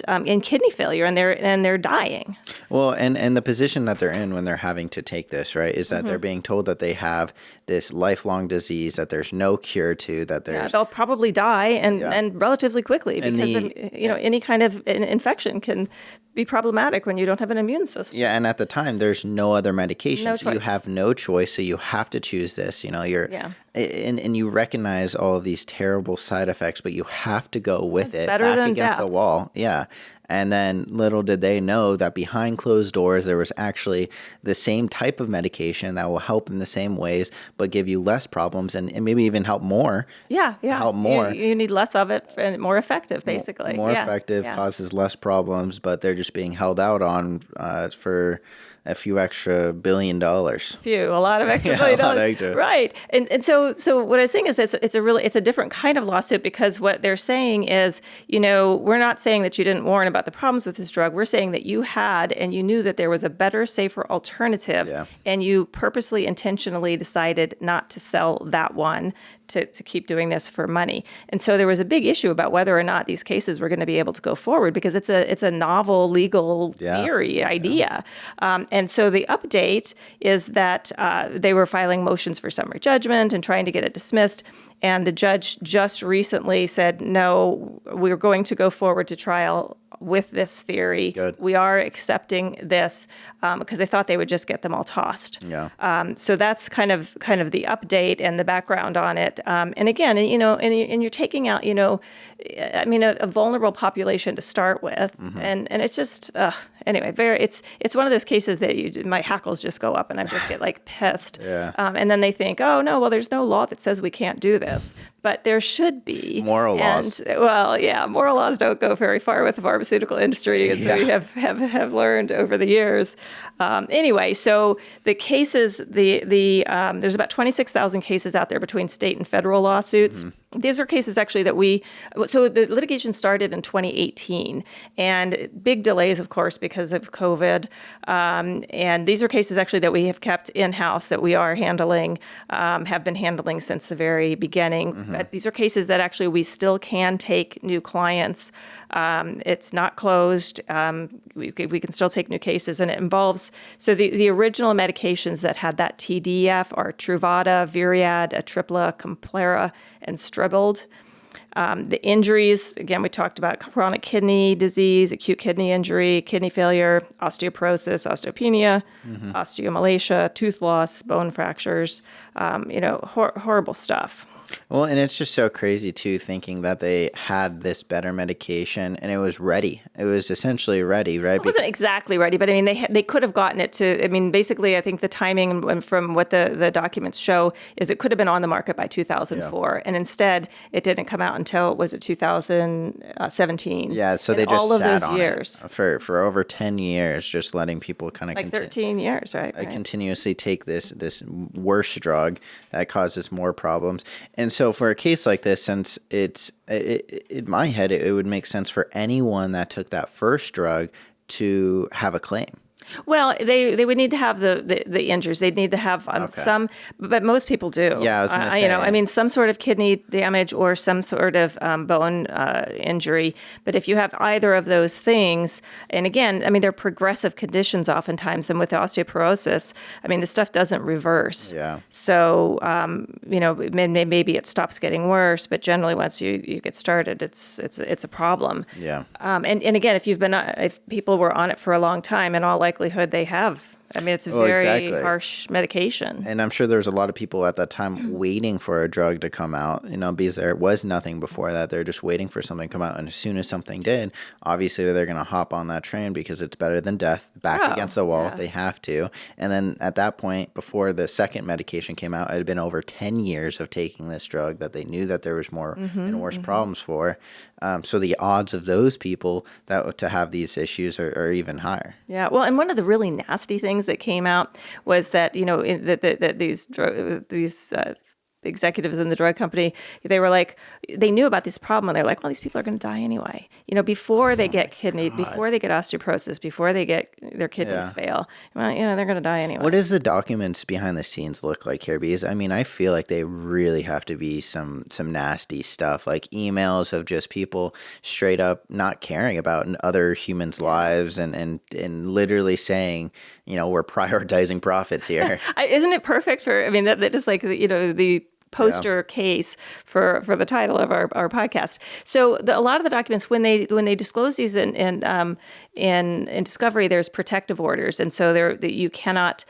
kidney failure, and they're dying. Well, and the position that they're in when they're having to take this, right, is that they're being told that they have this lifelong disease that there's no cure to, that there's... they'll probably die and relatively quickly because any kind of infection can be problematic when you don't have an immune system. Yeah, and at the time, there's no other medication. No so choice. you have no choice, so you have to choose this. And you recognize all of these terrible side effects, but you have to go with it better back than against death. the wall. Yeah. And then little did they know that behind closed doors, there was actually the same type of medication that will help in the same ways, but give you less problems and maybe even help more. Yeah. Help more. You need less of it and more effective, basically. More effective, causes less problems, but they're just being held out on for a few extra $1 billion. A lot of extra $1 billion. Right. And so what I was saying is that it's a different kind of lawsuit, because what they're saying is, we're not saying that you didn't warn about the problems with this drug. We're saying that you had, and you knew that there was a better, safer alternative, and you purposely, intentionally decided not to sell that one to keep doing this for money. And so there was a big issue about whether or not these cases were going to be able to go forward, because it's a novel legal theory idea. And so the update is that they were filing motions for summary judgment and trying to get it dismissed. And the judge just recently said, no, we're going to go forward to trial with this theory. Good. We are accepting this because they thought they would just get them all tossed. Yeah. So that's kind of the update and the background on it. And again, and you're taking out, a vulnerable population to start with, and it's just anyway, it's one of those cases that my hackles just go up and I just get like pissed. And then they think, oh no, well, there's no law that says we can't do this, but there should be moral laws. Moral laws don't go very far with the pharmaceutical industry, as we have learned over the years. Anyway, so the cases, there's about 26,000 cases out there between state and federal lawsuits. These are cases actually so the litigation started in 2018, and big delays, of course, because of COVID. And these are cases actually that we have kept in-house, that we are handling, have been handling since the very beginning. But these are cases that actually we still can take new clients. It's not closed. We can still take new cases, and it involves, so the original medications that had that TDF are Truvada, Viriad, Atripla, Complera, and Stribild. The injuries, again, we talked about chronic kidney disease, acute kidney injury, kidney failure, osteoporosis, osteopenia, osteomalacia, tooth loss, bone fractures, horrible stuff. Well, and it's just so crazy, too, thinking that they had this better medication and it was ready. It was essentially ready, right? It wasn't exactly ready, but I mean, they could have gotten it to, basically, I think the timing from what the documents show is it could have been on the market by 2004. And instead, it didn't come out until, was it 2017? Yeah, so they just all of sat those on years. It for over 10 years, just letting people kind of like 13 years, right? Continuously take this worse drug that causes more problems. And so for a case like this, since it's in my head, it would make sense for anyone that took that first drug to have a claim. Well, they would need to have the injuries. They'd need to have some, but most people do. Yeah, I was going to say. Some sort of kidney damage or some sort of bone injury. But if you have either of those things, and again, they're progressive conditions oftentimes, and with osteoporosis, the stuff doesn't reverse. Yeah. So, maybe it stops getting worse, but generally once you get started, it's a problem. Yeah. And again, if people were on it for a long time, in all likelihood they have. It's a very harsh medication. And I'm sure there's a lot of people at that time waiting for a drug to come out, because there was nothing before that. They're just waiting for something to come out. And as soon as something did, obviously they're going to hop on that train because it's better than death, back against the wall. Yeah. They have to. And then at that point, before the second medication came out, it had been over 10 years of taking this drug that they knew that there was more and worse problems for. So the odds of those people to have these issues are even higher. Yeah. Well, and one of the really nasty things that came out was that, that these executives in the drug company, they were like, they knew about this problem, and they're like, well, these people are going to die anyway. Before they get kidneyed, before they get osteoporosis, before they get their kidneys fail, well, they're going to die anyway. What does the documents behind the scenes look like here? Because I feel like they really have to be some nasty stuff, like emails of just people straight up not caring about other humans' lives and literally saying, we're prioritizing profits here. Isn't it perfect for? That is like the poster case for the title of our podcast. So a lot of the documents, when they disclose these in discovery, there's protective orders, and so that you cannot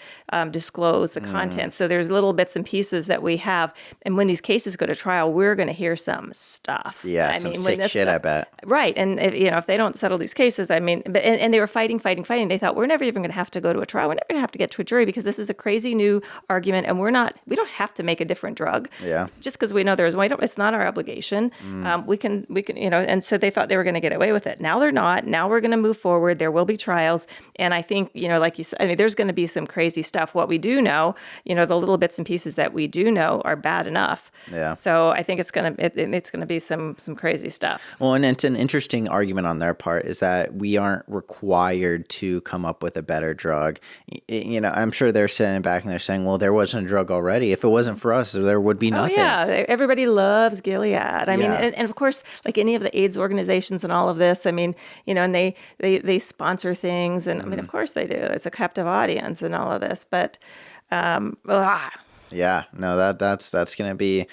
disclose the content. So there's little bits and pieces that we have, and when these cases go to trial, we're going to hear some stuff. Yeah, some sick shit, I bet. Right, and if they don't settle these cases, and they were fighting. They thought, we're never even going to have to go to a trial. We're never going to have to get to a jury because this is a crazy new argument, and we don't have to make a different drug. Yeah. Just because we know there's one, it's not our obligation. We can, and so they thought they were going to get away with it. Now they're not. Now we're going to move forward. There will be trials. And I think, like you said, there's going to be some crazy stuff. What we do know, the little bits and pieces that we do know are bad enough. Yeah. So I think it's going to be some crazy stuff. Well, and it's an interesting argument on their part is that we aren't required to come up with a better drug. I'm sure they're sitting back and they're saying, well, there wasn't a drug already. If it wasn't for us, there would be nothing. Yeah, everybody loves Gilead. And of course, like any of the AIDS organizations and all of this, and they sponsor things, and of course they do. It's a captive audience and all of this, but yeah, no, that's gonna be.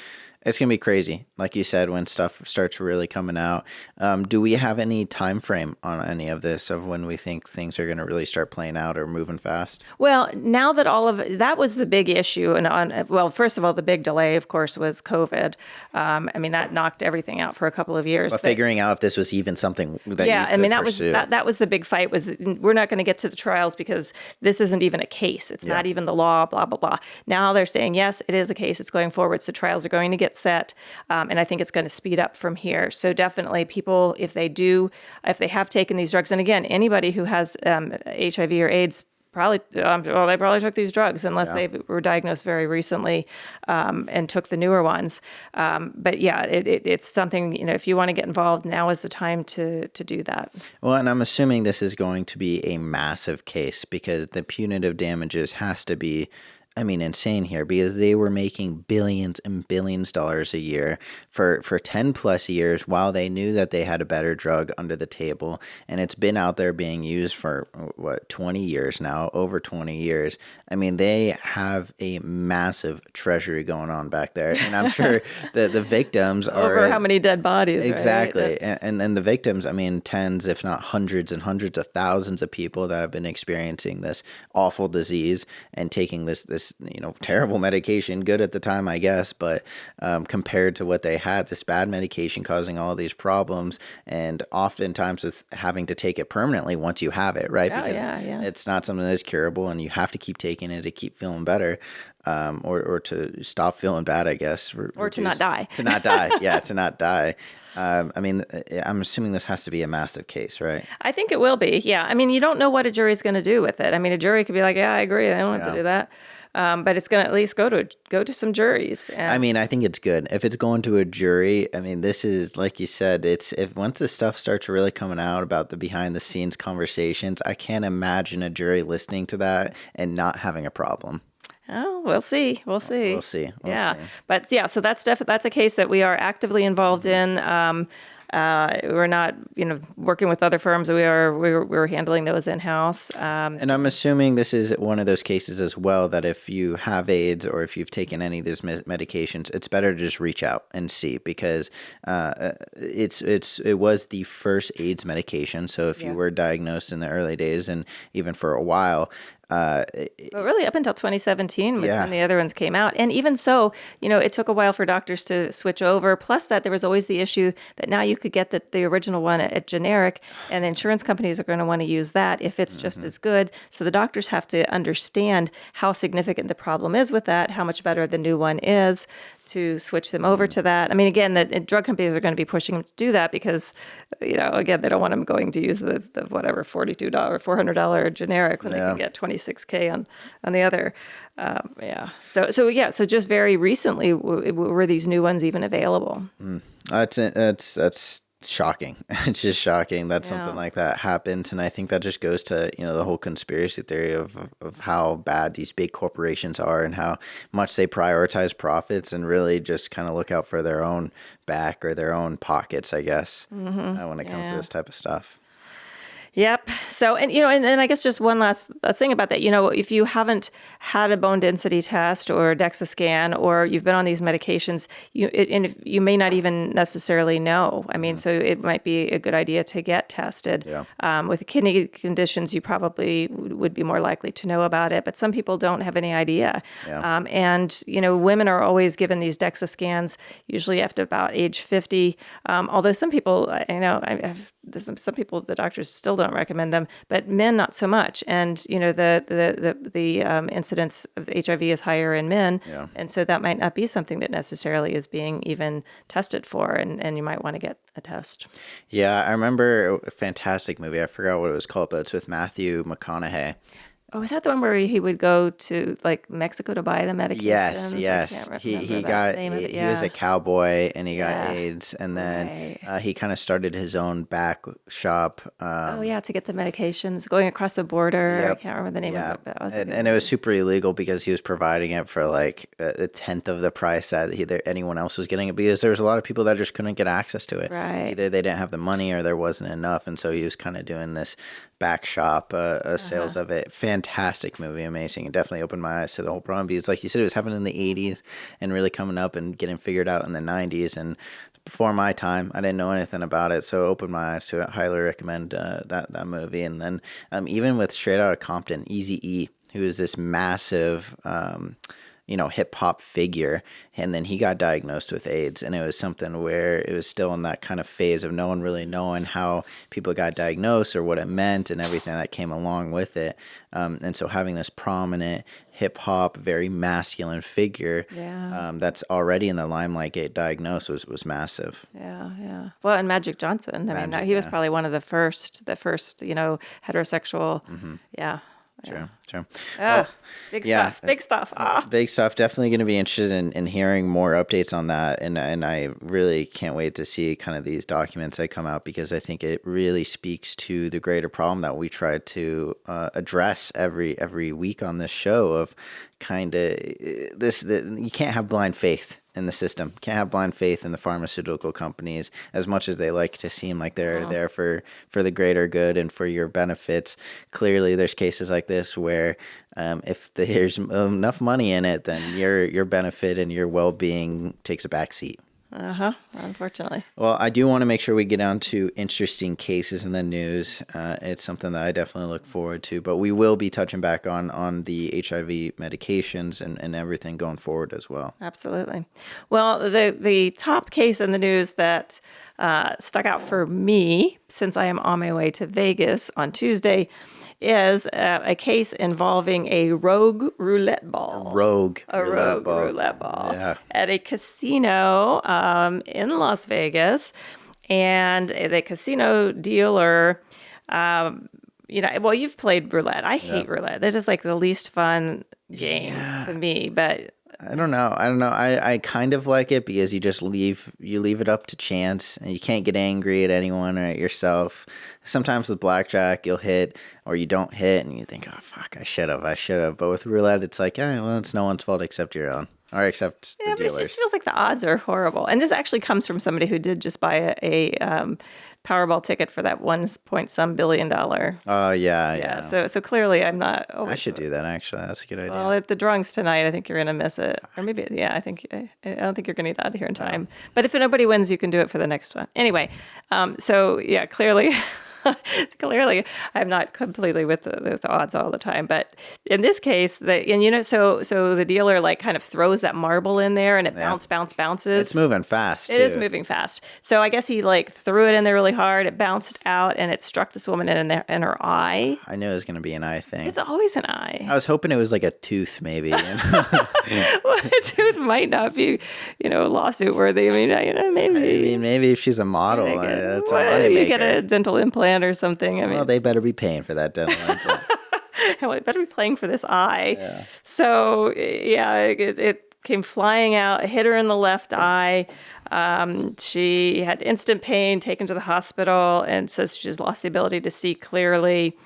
It's going to be crazy, like you said, when stuff starts really coming out. Do we have any time frame on any of this of when we think things are going to really start playing out or moving fast? Well, now that that was the big issue. And first of all, the big delay, of course, was COVID. That knocked everything out for a couple of years. But figuring out if this was even something that you could pursue. that was the big fight, was we're not going to get to the trials because this isn't even a case. It's not even the law, blah, blah, blah. Now they're saying, yes, it is a case. It's going forward. So trials are going to get set. And I think it's going to speed up from here. So definitely people, if they have taken these drugs, and again, anybody who has HIV or AIDS, they probably took these drugs unless they were diagnosed very recently and took the newer ones. But yeah, it's something, if you want to get involved, now is the time to do that. Well, and I'm assuming this is going to be a massive case because the punitive damages has to be insane here, because they were making billions and billions of dollars a year for 10 plus years while they knew that they had a better drug under the table. And it's been out there being used for 20 years now, over 20 years. They have a massive treasury going on back there. And I'm sure that the victims are over how many dead bodies, exactly. Right? And the victims, tens, if not hundreds and hundreds of thousands of people that have been experiencing this awful disease and taking this terrible medication, good at the time, I guess, but compared to what they had, this bad medication causing all these problems, and oftentimes with having to take it permanently once you have it, right? Because it's not something that's curable, and you have to keep taking it to keep feeling better, or to stop feeling bad, I guess. Or to not die. To not die, yeah, to not die. I'm assuming this has to be a massive case, right? I think it will be, yeah. You don't know what a jury's going to do with it. A jury could be like, yeah, I agree, they don't have to do that. But it's going to at least go to some juries. And I think it's good. If it's going to a jury, this is, like you said, if once this stuff starts really coming out about the behind the scenes conversations, I can't imagine a jury listening to that and not having a problem. Oh, we'll see. We'll see. We'll see. But yeah, so that's a case that we are actively involved in. We're not, working with other firms. We're handling those in-house. And I'm assuming this is one of those cases as well that if you have AIDS or if you've taken any of these medications, it's better to just reach out and see, because it was the first AIDS medication. So if you were diagnosed in the early days and even for a while, but really up until 2017 was when the other ones came out. And even so, it took a while for doctors to switch over. Plus that there was always the issue that now you could get the original one at generic, and the insurance companies are going to want to use that if it's just as good. So the doctors have to understand how significant the problem is with that, how much better the new one is, to switch them over to that. Again, the drug companies are going to be pushing them to do that because, again, they don't want them going to use the whatever $42, $400 generic when they can get $27 $46K on the other. Yeah. So just very recently were these new ones even available? That's shocking. It's just shocking that something like that happened. And I think that just goes to, the whole conspiracy theory of how bad these big corporations are and how much they prioritize profits and really just kind of look out for their own back or their own pockets, I guess, when it comes to this type of stuff. Yep. So, and I guess just one last thing about that, if you haven't had a bone density test or a DEXA scan, or you've been on these medications, you may not even necessarily know. I mean, so it might be a good idea to get tested. Yeah. With kidney conditions, you probably would be more likely to know about it, but some people don't have any idea. Yeah. And women are always given these DEXA scans, usually after about age 50. Although some people, some people, the doctors still don't recommend them, but men not so much. And the incidence of HIV is higher in men, and so that might not be something that necessarily is being even tested for, and you might want to get a test. Yeah, I remember a fantastic movie. I forgot what it was called, but it's with Matthew McConaughey. Oh, is that the one where he would go to like Mexico to buy the medications? Yes. He was a cowboy and he got AIDS, and then he kind of started his own back shop. To get the medications going across the border. Yep. I can't remember the name of it, but and it was super illegal because he was providing it for like a tenth of the price that anyone else was getting it, because there was a lot of people that just couldn't get access to it. Right. Either they didn't have the money or there wasn't enough, and so he was kind of doing this back shop sales of it. Fantastic movie, amazing. It definitely opened my eyes to the whole problem, because like you said, it was happening in the 80s and really coming up and getting figured out in the 90s, and before my time I didn't know anything about it, so it opened my eyes to it. Highly recommend that movie. And then even with Straight Outta Compton, Eazy-E, who is this massive hip hop figure, and then he got diagnosed with AIDS, and it was something where it was still in that kind of phase of no one really knowing how people got diagnosed or what it meant and everything that came along with it. And so having this prominent hip hop, very masculine figure that's already in the limelight get diagnosed was massive. Yeah. Well, and Magic Johnson, he was probably one of the first, heterosexual. Mm-hmm. Yeah. True. Big stuff. Big stuff. Definitely going to be interested in hearing more updates on that. And I really can't wait to see kind of these documents that come out, because I think it really speaks to the greater problem that we try to address every week on this show of kind of you can't have blind faith in the system. Can't have blind faith in the pharmaceutical companies, as much as they like to seem like they're there for the greater good and for your benefits. Clearly, there's cases like this where if there's enough money in it, then your benefit and your well-being takes a back seat. Unfortunately. Well, I do want to make sure we get down to interesting cases in the news. It's something that I definitely look forward to, but we will be touching back on the HIV medications and everything going forward as well. Absolutely. Well, the top case in the news that stuck out for me, since I am on my way to Vegas on Tuesday, is a case involving a rogue roulette ball. Roulette ball. Yeah. At a casino in Las Vegas. And the casino dealer, you've played roulette. I hate roulette. They're just like the least fun game to me, but... I don't know. I kind of like it because you just leave it up to chance, and you can't get angry at anyone or at yourself. Sometimes with blackjack, you'll hit or you don't hit, and you think, oh, fuck, I should have. But with roulette, it's like, it's no one's fault except your own. Or except the dealers. But it just feels like the odds are horrible. And this actually comes from somebody who did just buy a Powerball ticket for that $1 billion. Oh, yeah. So clearly I'm not... I should do that, actually. That's a good idea. Well, if the drawing's tonight, I think you're going to miss it. Or maybe, I don't think you're going to get out of here in time. But if nobody wins, you can do it for the next one. Anyway, clearly... Clearly, I'm not completely with the odds all the time, but in this case, so the dealer like kind of throws that marble in there, and it bounces. It's moving fast. It is moving fast. So I guess he like threw it in there really hard. It bounced out, and it struck this woman in her eye. I knew it was going to be an eye thing. It's always an eye. I was hoping it was like a tooth, maybe. Well, a tooth might not be, lawsuit worthy. I mean, maybe. Maybe if she's a model, that's a money maker. You get a dental implant or something. Well, they better be paying for that dental implant. Well, I better be playing for this eye. Yeah. So yeah, it came flying out, hit her in the left eye. She had instant pain, taken to the hospital, and says she's lost the ability to see clearly.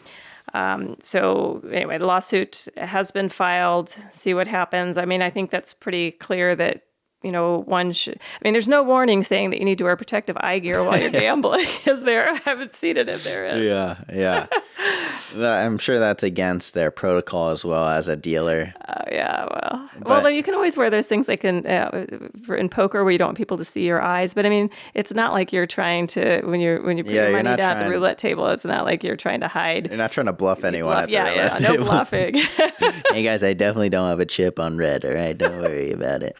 So anyway, the lawsuit has been filed. See what happens. I mean, I think that's pretty clear that, one should, there's no warning saying that you need to wear protective eye gear while you're gambling, is there? I haven't seen it if there is. Yeah. I'm sure that's against their protocol as well as a dealer. Yeah, well, you can always wear those things like in poker where you don't want people to see your eyes. But I mean, it's not like you're trying to, when you put your money down at the roulette table, it's not like you're trying to hide. You're not trying to bluff anyone at the roulette table. No bluffing. Hey guys, I definitely don't have a chip on red, all right? Don't worry about it.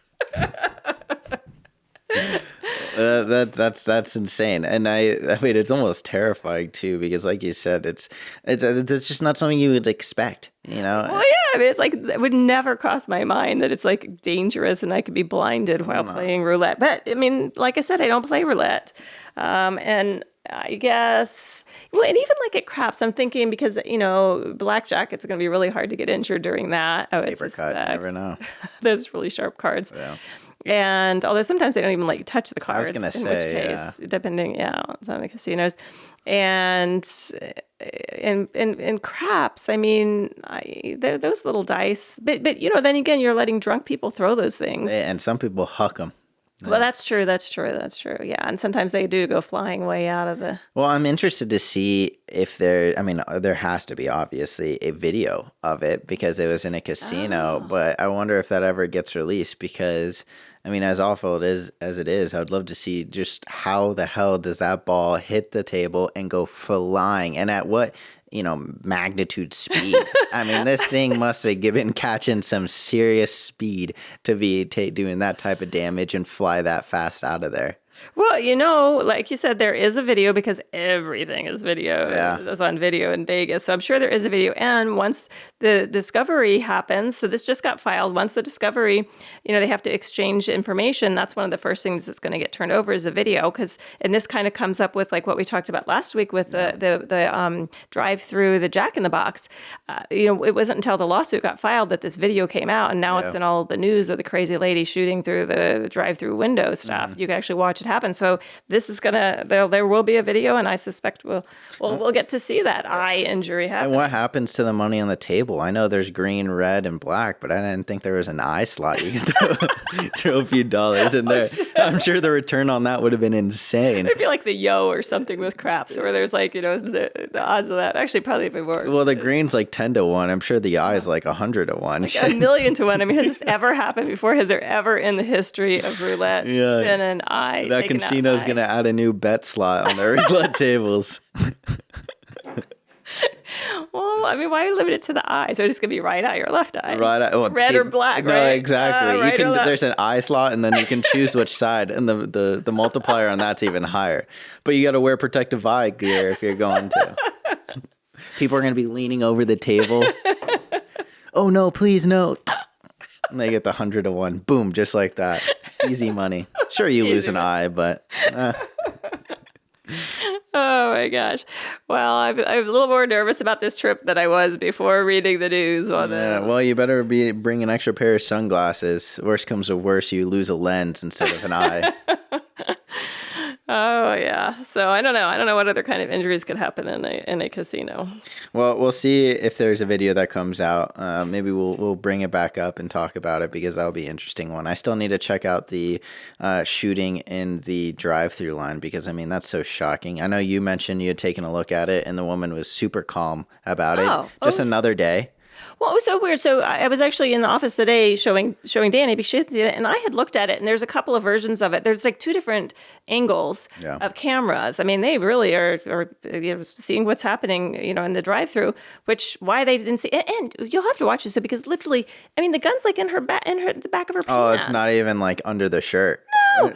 That's insane, and I mean it's almost terrifying too, because like you said, it's just not something you would expect, Well, yeah, it's like it would never cross my mind that it's like dangerous and I could be blinded while playing roulette. But I mean, like I said, I don't play roulette, and I guess, well, and even like at craps, I'm thinking because blackjack, it's going to be really hard to get injured during that. Paper cut, you never know. Those really sharp cards. Yeah. And although sometimes they don't even let you touch the cards, I was going to say, which case, depending, on some of the casinos. And in craps, I mean, those little dice, but then again, you're letting drunk people throw those things. And some people huck them. Well, that's true. Yeah. And sometimes they do go flying way out of the... Well, I'm interested to see if there has to be obviously a video of it because it was in a casino, but I wonder if that ever gets released because, as awful as it is, I would love to see just how the hell does that ball hit the table and go flying and at what... magnitude speed. This thing must have given catching some serious speed to be doing that type of damage and fly that fast out of there. Well, like you said, there is a video because everything is video. Yeah. It's on video in Vegas. So I'm sure there is a video. And once the discovery happens, so this just got filed. Once the discovery, they have to exchange information. That's one of the first things that's going to get turned over is a video. And this kind of comes up with like what we talked about last week with the drive-through, the Jack in the Box. It wasn't until the lawsuit got filed that this video came out. And now it's in all the news of the crazy lady shooting through the drive-through window stuff. Mm-hmm. You can actually watch it happen. So this is there will be a video, and I suspect we'll get to see that eye injury happen. And what happens to the money on the table? I know there's green, red, and black, but I didn't think there was an eye slot. You could throw a few dollars in there. I'm sure the return on that would have been insane. It'd be like the yo or something with craps, where there's like the odds of that actually probably even worse. Well, the green's like 10 to 1. I'm sure the eye is like 100 to 1. Like 1,000,000 to 1. Has this ever happened before? Has there ever in the history of roulette been an eye? That casino's going to add a new bet slot on their roulette tables. Well, why limit it to the eye? So it's going to be right eye or left eye? Right eye. Well, red or black, no, right? Exactly. Right there's an eye slot, and then you can choose which side, and the multiplier on that's even higher. But you got to wear protective eye gear if you're going to. People are going to be leaning over the table. Oh, no, please, no. And they get the 100 to 1. Boom, just like that. Easy money. Sure, you lose an eye, but... Oh, my gosh. Well, I'm a little more nervous about this trip than I was before reading the news on this. Well, you better bring an extra pair of sunglasses. Worst comes to worst, you lose a lens instead of an eye. Oh, yeah. So I don't know what other kind of injuries could happen in a casino. Well, we'll see if there's a video that comes out. Maybe we'll bring it back up and talk about it because that'll be an interesting one. I still need to check out the shooting in the drive-through line because, that's so shocking. I know you mentioned you had taken a look at it and the woman was super calm about it. Just another day. Well, it was so weird. So I was actually in the office today showing Danny because she hadn't seen it, and I had looked at it, and there's a couple of versions of it. There's like two different angles of cameras. They really are seeing what's happening, in the drive-through. Why they didn't see it, and you'll have to watch this because literally, the gun's like in the back of her pants. Oh, it's not even like under the shirt. No.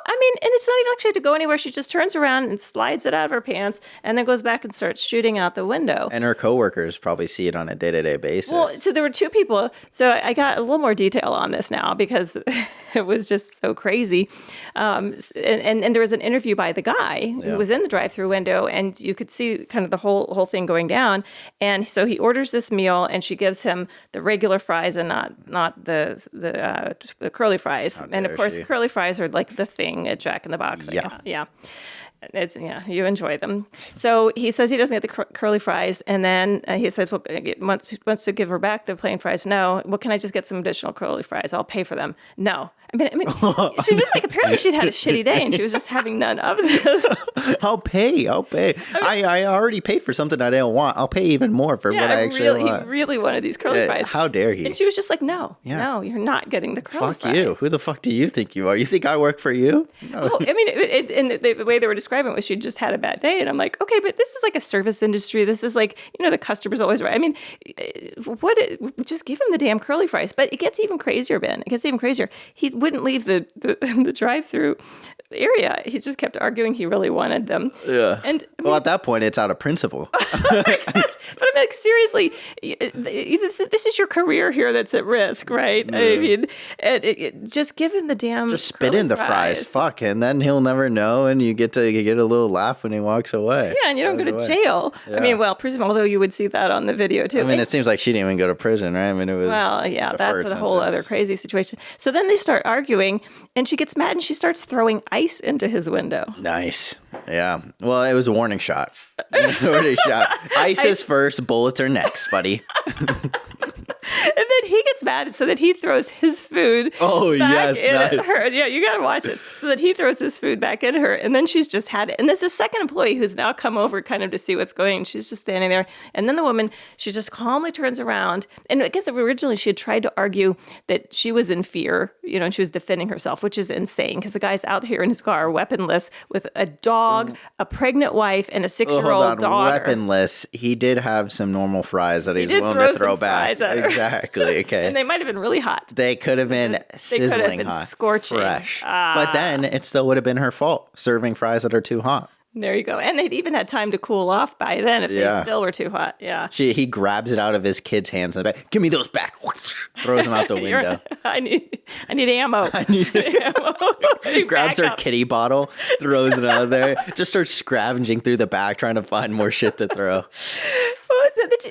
I mean, and it's not even like she had to go anywhere. She just turns around and slides it out of her pants and then goes back and starts shooting out the window. And her coworkers probably see it on a day-to-day basis. Well, so there were two people. So I got a little more detail on this now because it was just so crazy. And there was an interview by the guy who was in the drive-through window, and you could see kind of the whole thing going down. And so he orders this meal, and she gives him the regular fries and not the curly fries. And of course, curly fries are like the thing at Jack in the Box. Yeah. You enjoy them. So he says he doesn't get the curly fries, and then he says, well, wants to give her back the plain fries. No, well, can I just get some additional curly fries? I'll pay for them. No. I mean, she just apparently she'd had a shitty day, and she was just having none of this. I'll pay. I already paid for something I didn't want. I'll pay even more for what I actually want. He really wanted these curly fries. How dare he? And she was just like, no, you're not getting the curly fries. Fuck you. Who the fuck do you think you are? You think I work for you? No. Well, I mean, and the way they were describing it was she just had a bad day. And I'm like, okay, but this is like a service industry. This is like, the customer's always right. I mean, just give him the damn curly fries. But it gets even crazier, Ben. It gets even crazier. He wouldn't leave the drive-through area. He just kept arguing he really wanted them. Yeah. And at that point, it's out of principle. But I'm like, seriously, this is your career here that's at risk, right? Yeah. I mean, just give him the damn. Just spit in the fries. Fuck, and then he'll never know, and you get a little laugh when he walks away. Yeah, and you don't go to jail. Yeah. I mean, well, presumably, although you would see that on the video too. I mean, it seems like she didn't even go to prison, right? I mean, it was. Well, yeah, that's a whole other crazy situation. So then they start arguing, and she gets mad, and she starts throwing ice into his window. Nice. Yeah. Well, it was a warning shot. It was a warning shot. Ice is first, bullets are next, buddy. And then he gets mad, so that he throws his food back in her. Yeah, you got to watch this. So that he throws his food back in her, and then she's just had it. And there's a second employee who's now come over kind of to see what's going on. She's just standing there. And then the woman, she just calmly turns around. And I guess originally she had tried to argue that she was in fear, and she was defending herself, which is insane because the guy's out here in his car, weaponless, with a dog, a pregnant wife, and a 6-year-old daughter. Weaponless. He did have some normal fries that he's willing to throw back. Exactly. Okay. And they might have been really hot. They could have been sizzling hot. They could have been scorching. Fresh. But then it still would have been her fault, serving fries that are too hot. There you go. And they'd even had time to cool off by then if they still were too hot. Yeah. He grabs it out of his kid's hands and back. Give me those back. Throws them out the window. I need ammo. He grabs her kitty bottle, throws it out of there, just starts scavenging through the back trying to find more shit to throw.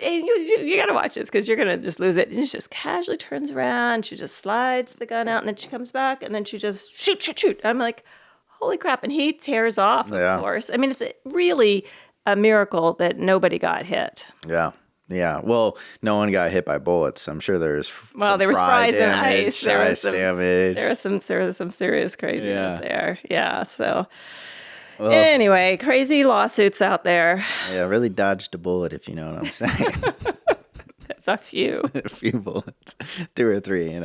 You got to watch this because you're going to just lose it. And she just casually turns around. She just slides the gun out, and then she comes back, and then she just shoot. I'm like, holy crap. And he tears off, of course. I mean, it's really a miracle that nobody got hit. Yeah. Yeah. Well, no one got hit by bullets. I'm sure there was there was fries and ice. There was some damage. There was some serious craziness there. Yeah. So anyway, crazy lawsuits out there. Yeah, really dodged a bullet, if you know what I'm saying. A few. A few bullets. 2 or 3,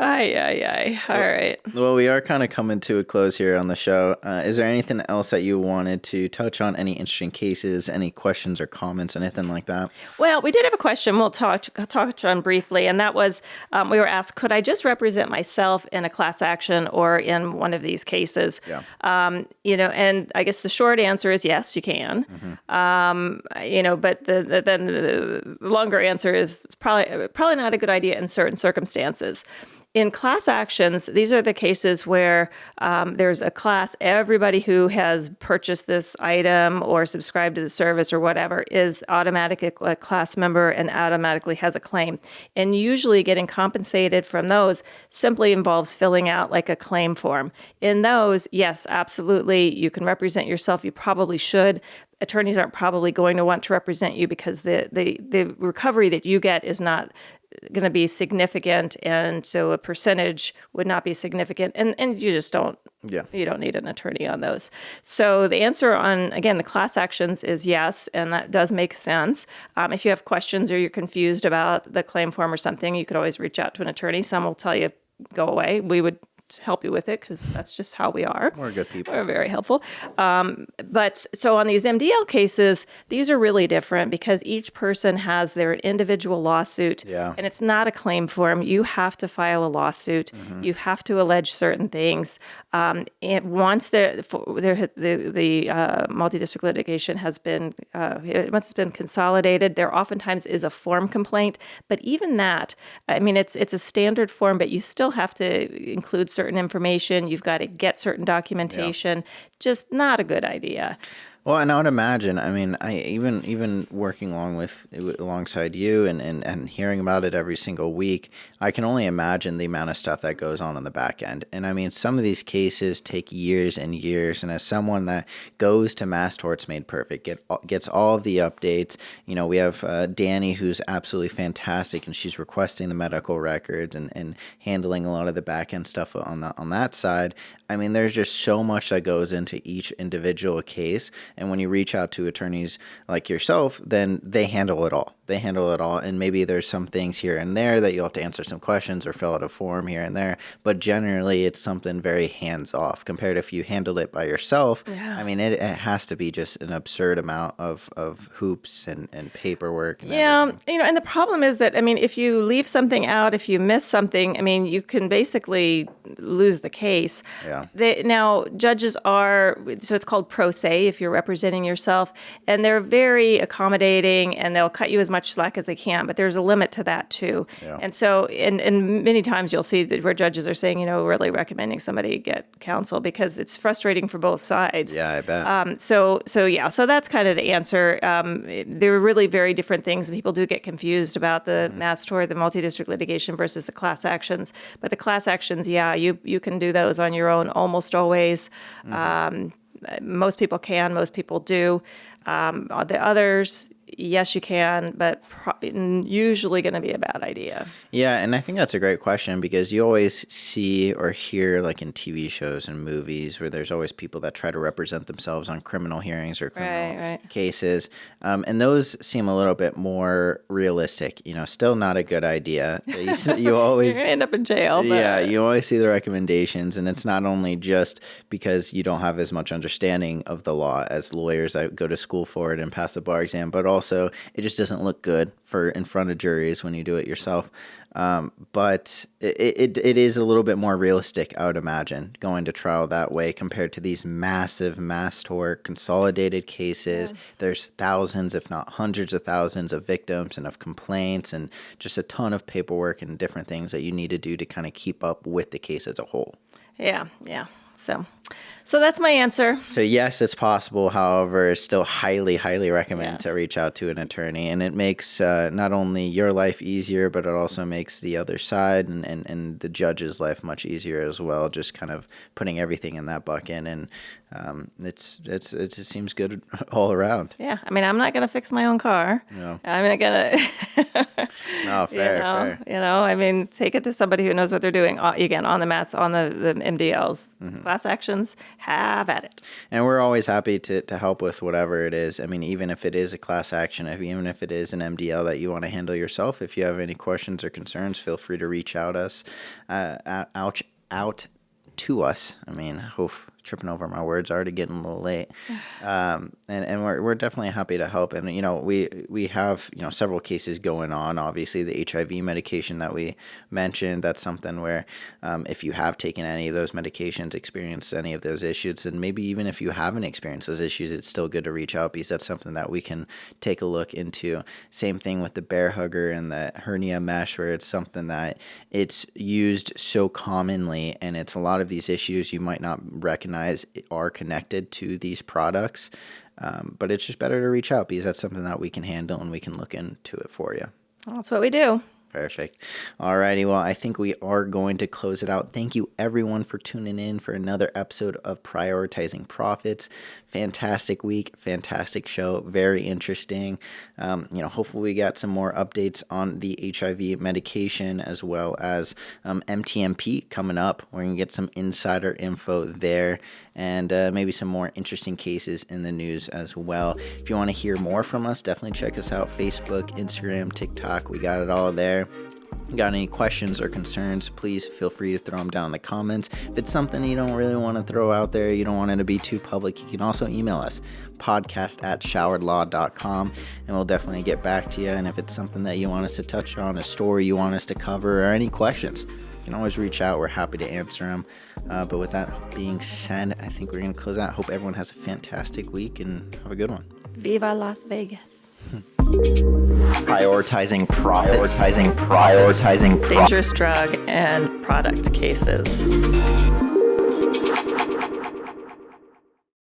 Aye. All right. Well, we are kind of coming to a close here on the show. Is there anything else that you wanted to touch on? Any interesting cases, any questions or comments, anything like that? Well, we did have a question we'll touch on briefly, and that was we were asked, could I just represent myself in a class action or in one of these cases? Yeah. And I guess the short answer is yes, you can. Mm-hmm. But the longer answer is it's probably not a good idea in certain circumstances. In class actions, these are the cases where there's a class, everybody who has purchased this item or subscribed to the service or whatever is automatically a class member and automatically has a claim. And usually getting compensated from those simply involves filling out like a claim form. In those, yes, absolutely, you can represent yourself. You probably should. Attorneys aren't probably going to want to represent you because the recovery that you get is not going to be significant, and so a percentage would not be significant, and you just don't you don't need an attorney on those. So the answer on, again, the class actions is yes, and that does make sense. If you have questions or you're confused about the claim form or something, you could always reach out to an attorney. Some will tell you go away. We would help you with it because that's just how we are. We're good people. We're very helpful. But so on these MDL cases, these are really different because each person has their individual lawsuit, and it's not a claim form. You have to file a lawsuit. You have to allege certain things. And once the multi-district litigation has been once it's been consolidated, there oftentimes is a form complaint. But even that, I mean, it's a standard form, but you still have to include certain information. You've got to get certain documentation. Just not a good idea. Well, and I would imagine, I mean, I even working alongside you and hearing about it every single week, I can only imagine the amount of stuff that goes on the back end. And I mean, some of these cases take years and years. And as someone that goes to Mass Torts Made Perfect, gets all of the updates, you know, we have Danny, who's absolutely fantastic, and she's requesting the medical records and handling a lot of the back end stuff on that side. I mean, there's just so much that goes into each individual case. And when you reach out to attorneys like yourself, then they handle it all. And maybe there's some things here and there that you'll have to answer some questions or fill out a form here and there. But generally, it's something very hands-off compared to if you handle it by yourself. Yeah. I mean, it has to be just an absurd amount of hoops and paperwork. And everything. You know, and the problem is that, I mean, if you leave something out, if you miss something, I mean, you can basically lose the case. Yeah. Now, judges so it's called pro se if you're representing yourself, and they're very accommodating, and they'll cut you as much slack as they can, but there's a limit to that too. Yeah. And so, and many times you'll see that where judges are saying, you know, really recommending somebody get counsel because it's frustrating for both sides. Yeah, I bet. So that's kind of the answer. They're really very different things, and people do get confused about the mass tort, the multi-district litigation versus the class actions. But the class actions, you can do those on your own almost always. Most people can, most people do. The others, yes, you can, but usually going to be a bad idea. Yeah, and I think that's a great question because you always see or hear, like in TV shows and movies, where there's always people that try to represent themselves on criminal hearings or criminal cases, and those seem a little bit more realistic. You know, still not a good idea. You always you're gonna end up in jail. But... Yeah, you always see the recommendations, and it's not only just because you don't have as much understanding of the law as lawyers that go to school for it and pass the bar exam, but also it just doesn't look good for in front of juries when you do it yourself. But it is a little bit more realistic, I would imagine, going to trial that way compared to these massive mass tort consolidated cases. Yeah. There's thousands, if not hundreds of thousands of victims and of complaints and just a ton of paperwork and different things that you need to do to kind of keep up with the case as a whole. Yeah. So that's my answer. So yes, it's possible. However, it's still highly, highly recommend to reach out to an attorney. And it makes not only your life easier, but it also makes the other side and the judge's life much easier as well. Just kind of putting everything in that bucket. And it just seems good all around. Yeah. I mean, I'm not going to fix my own car. No. I'm not going to. No, fair. You know, I mean, take it to somebody who knows what they're doing. Again, on the MDLs, class actions, have at it. And we're always happy to help with whatever it is. I mean, even if it is a class action, even if it is an MDL that you want to handle yourself, if you have any questions or concerns, feel free to reach out to us. I mean, tripping over my words, already getting a little late. And we're definitely happy to help. And, you know, we have, you know, several cases going on. Obviously, the HIV medication that we mentioned, that's something where if you have taken any of those medications, experienced any of those issues, and maybe even if you haven't experienced those issues, it's still good to reach out because that's something that we can take a look into. Same thing with the bear hugger and the hernia mesh, where it's something that it's used so commonly, and it's a lot of these issues you might not recognize are connected to these products, but it's just better to reach out because that's something that we can handle and we can look into it for you. Well, that's what we do. Perfect. Alrighty, well, I think we are going to close it out. Thank you, everyone, for tuning in for another episode of Prioritizing Profits. Fantastic week, fantastic show, very interesting. Hopefully we got some more updates on the HIV medication as well as MTMP coming up. We're going to get some insider info there and maybe some more interesting cases in the news as well. If you want to hear more from us, definitely check us out. Facebook, Instagram, TikTok, we got it all there. got any questions or concerns, please feel free to throw them down in the comments. If it's something you don't really want to throw out there, you don't want it to be too public, you can also email us, podcast@showeredlaw.com, and we'll definitely get back to you. And if it's something that you want us to touch on, a story you want us to cover, or any questions, you can always reach out. We're happy to answer them. But with that being said, I think we're going to close out. Hope everyone has a fantastic week and have a good one. Viva Las Vegas. Prioritizing profits. Dangerous drug and product cases.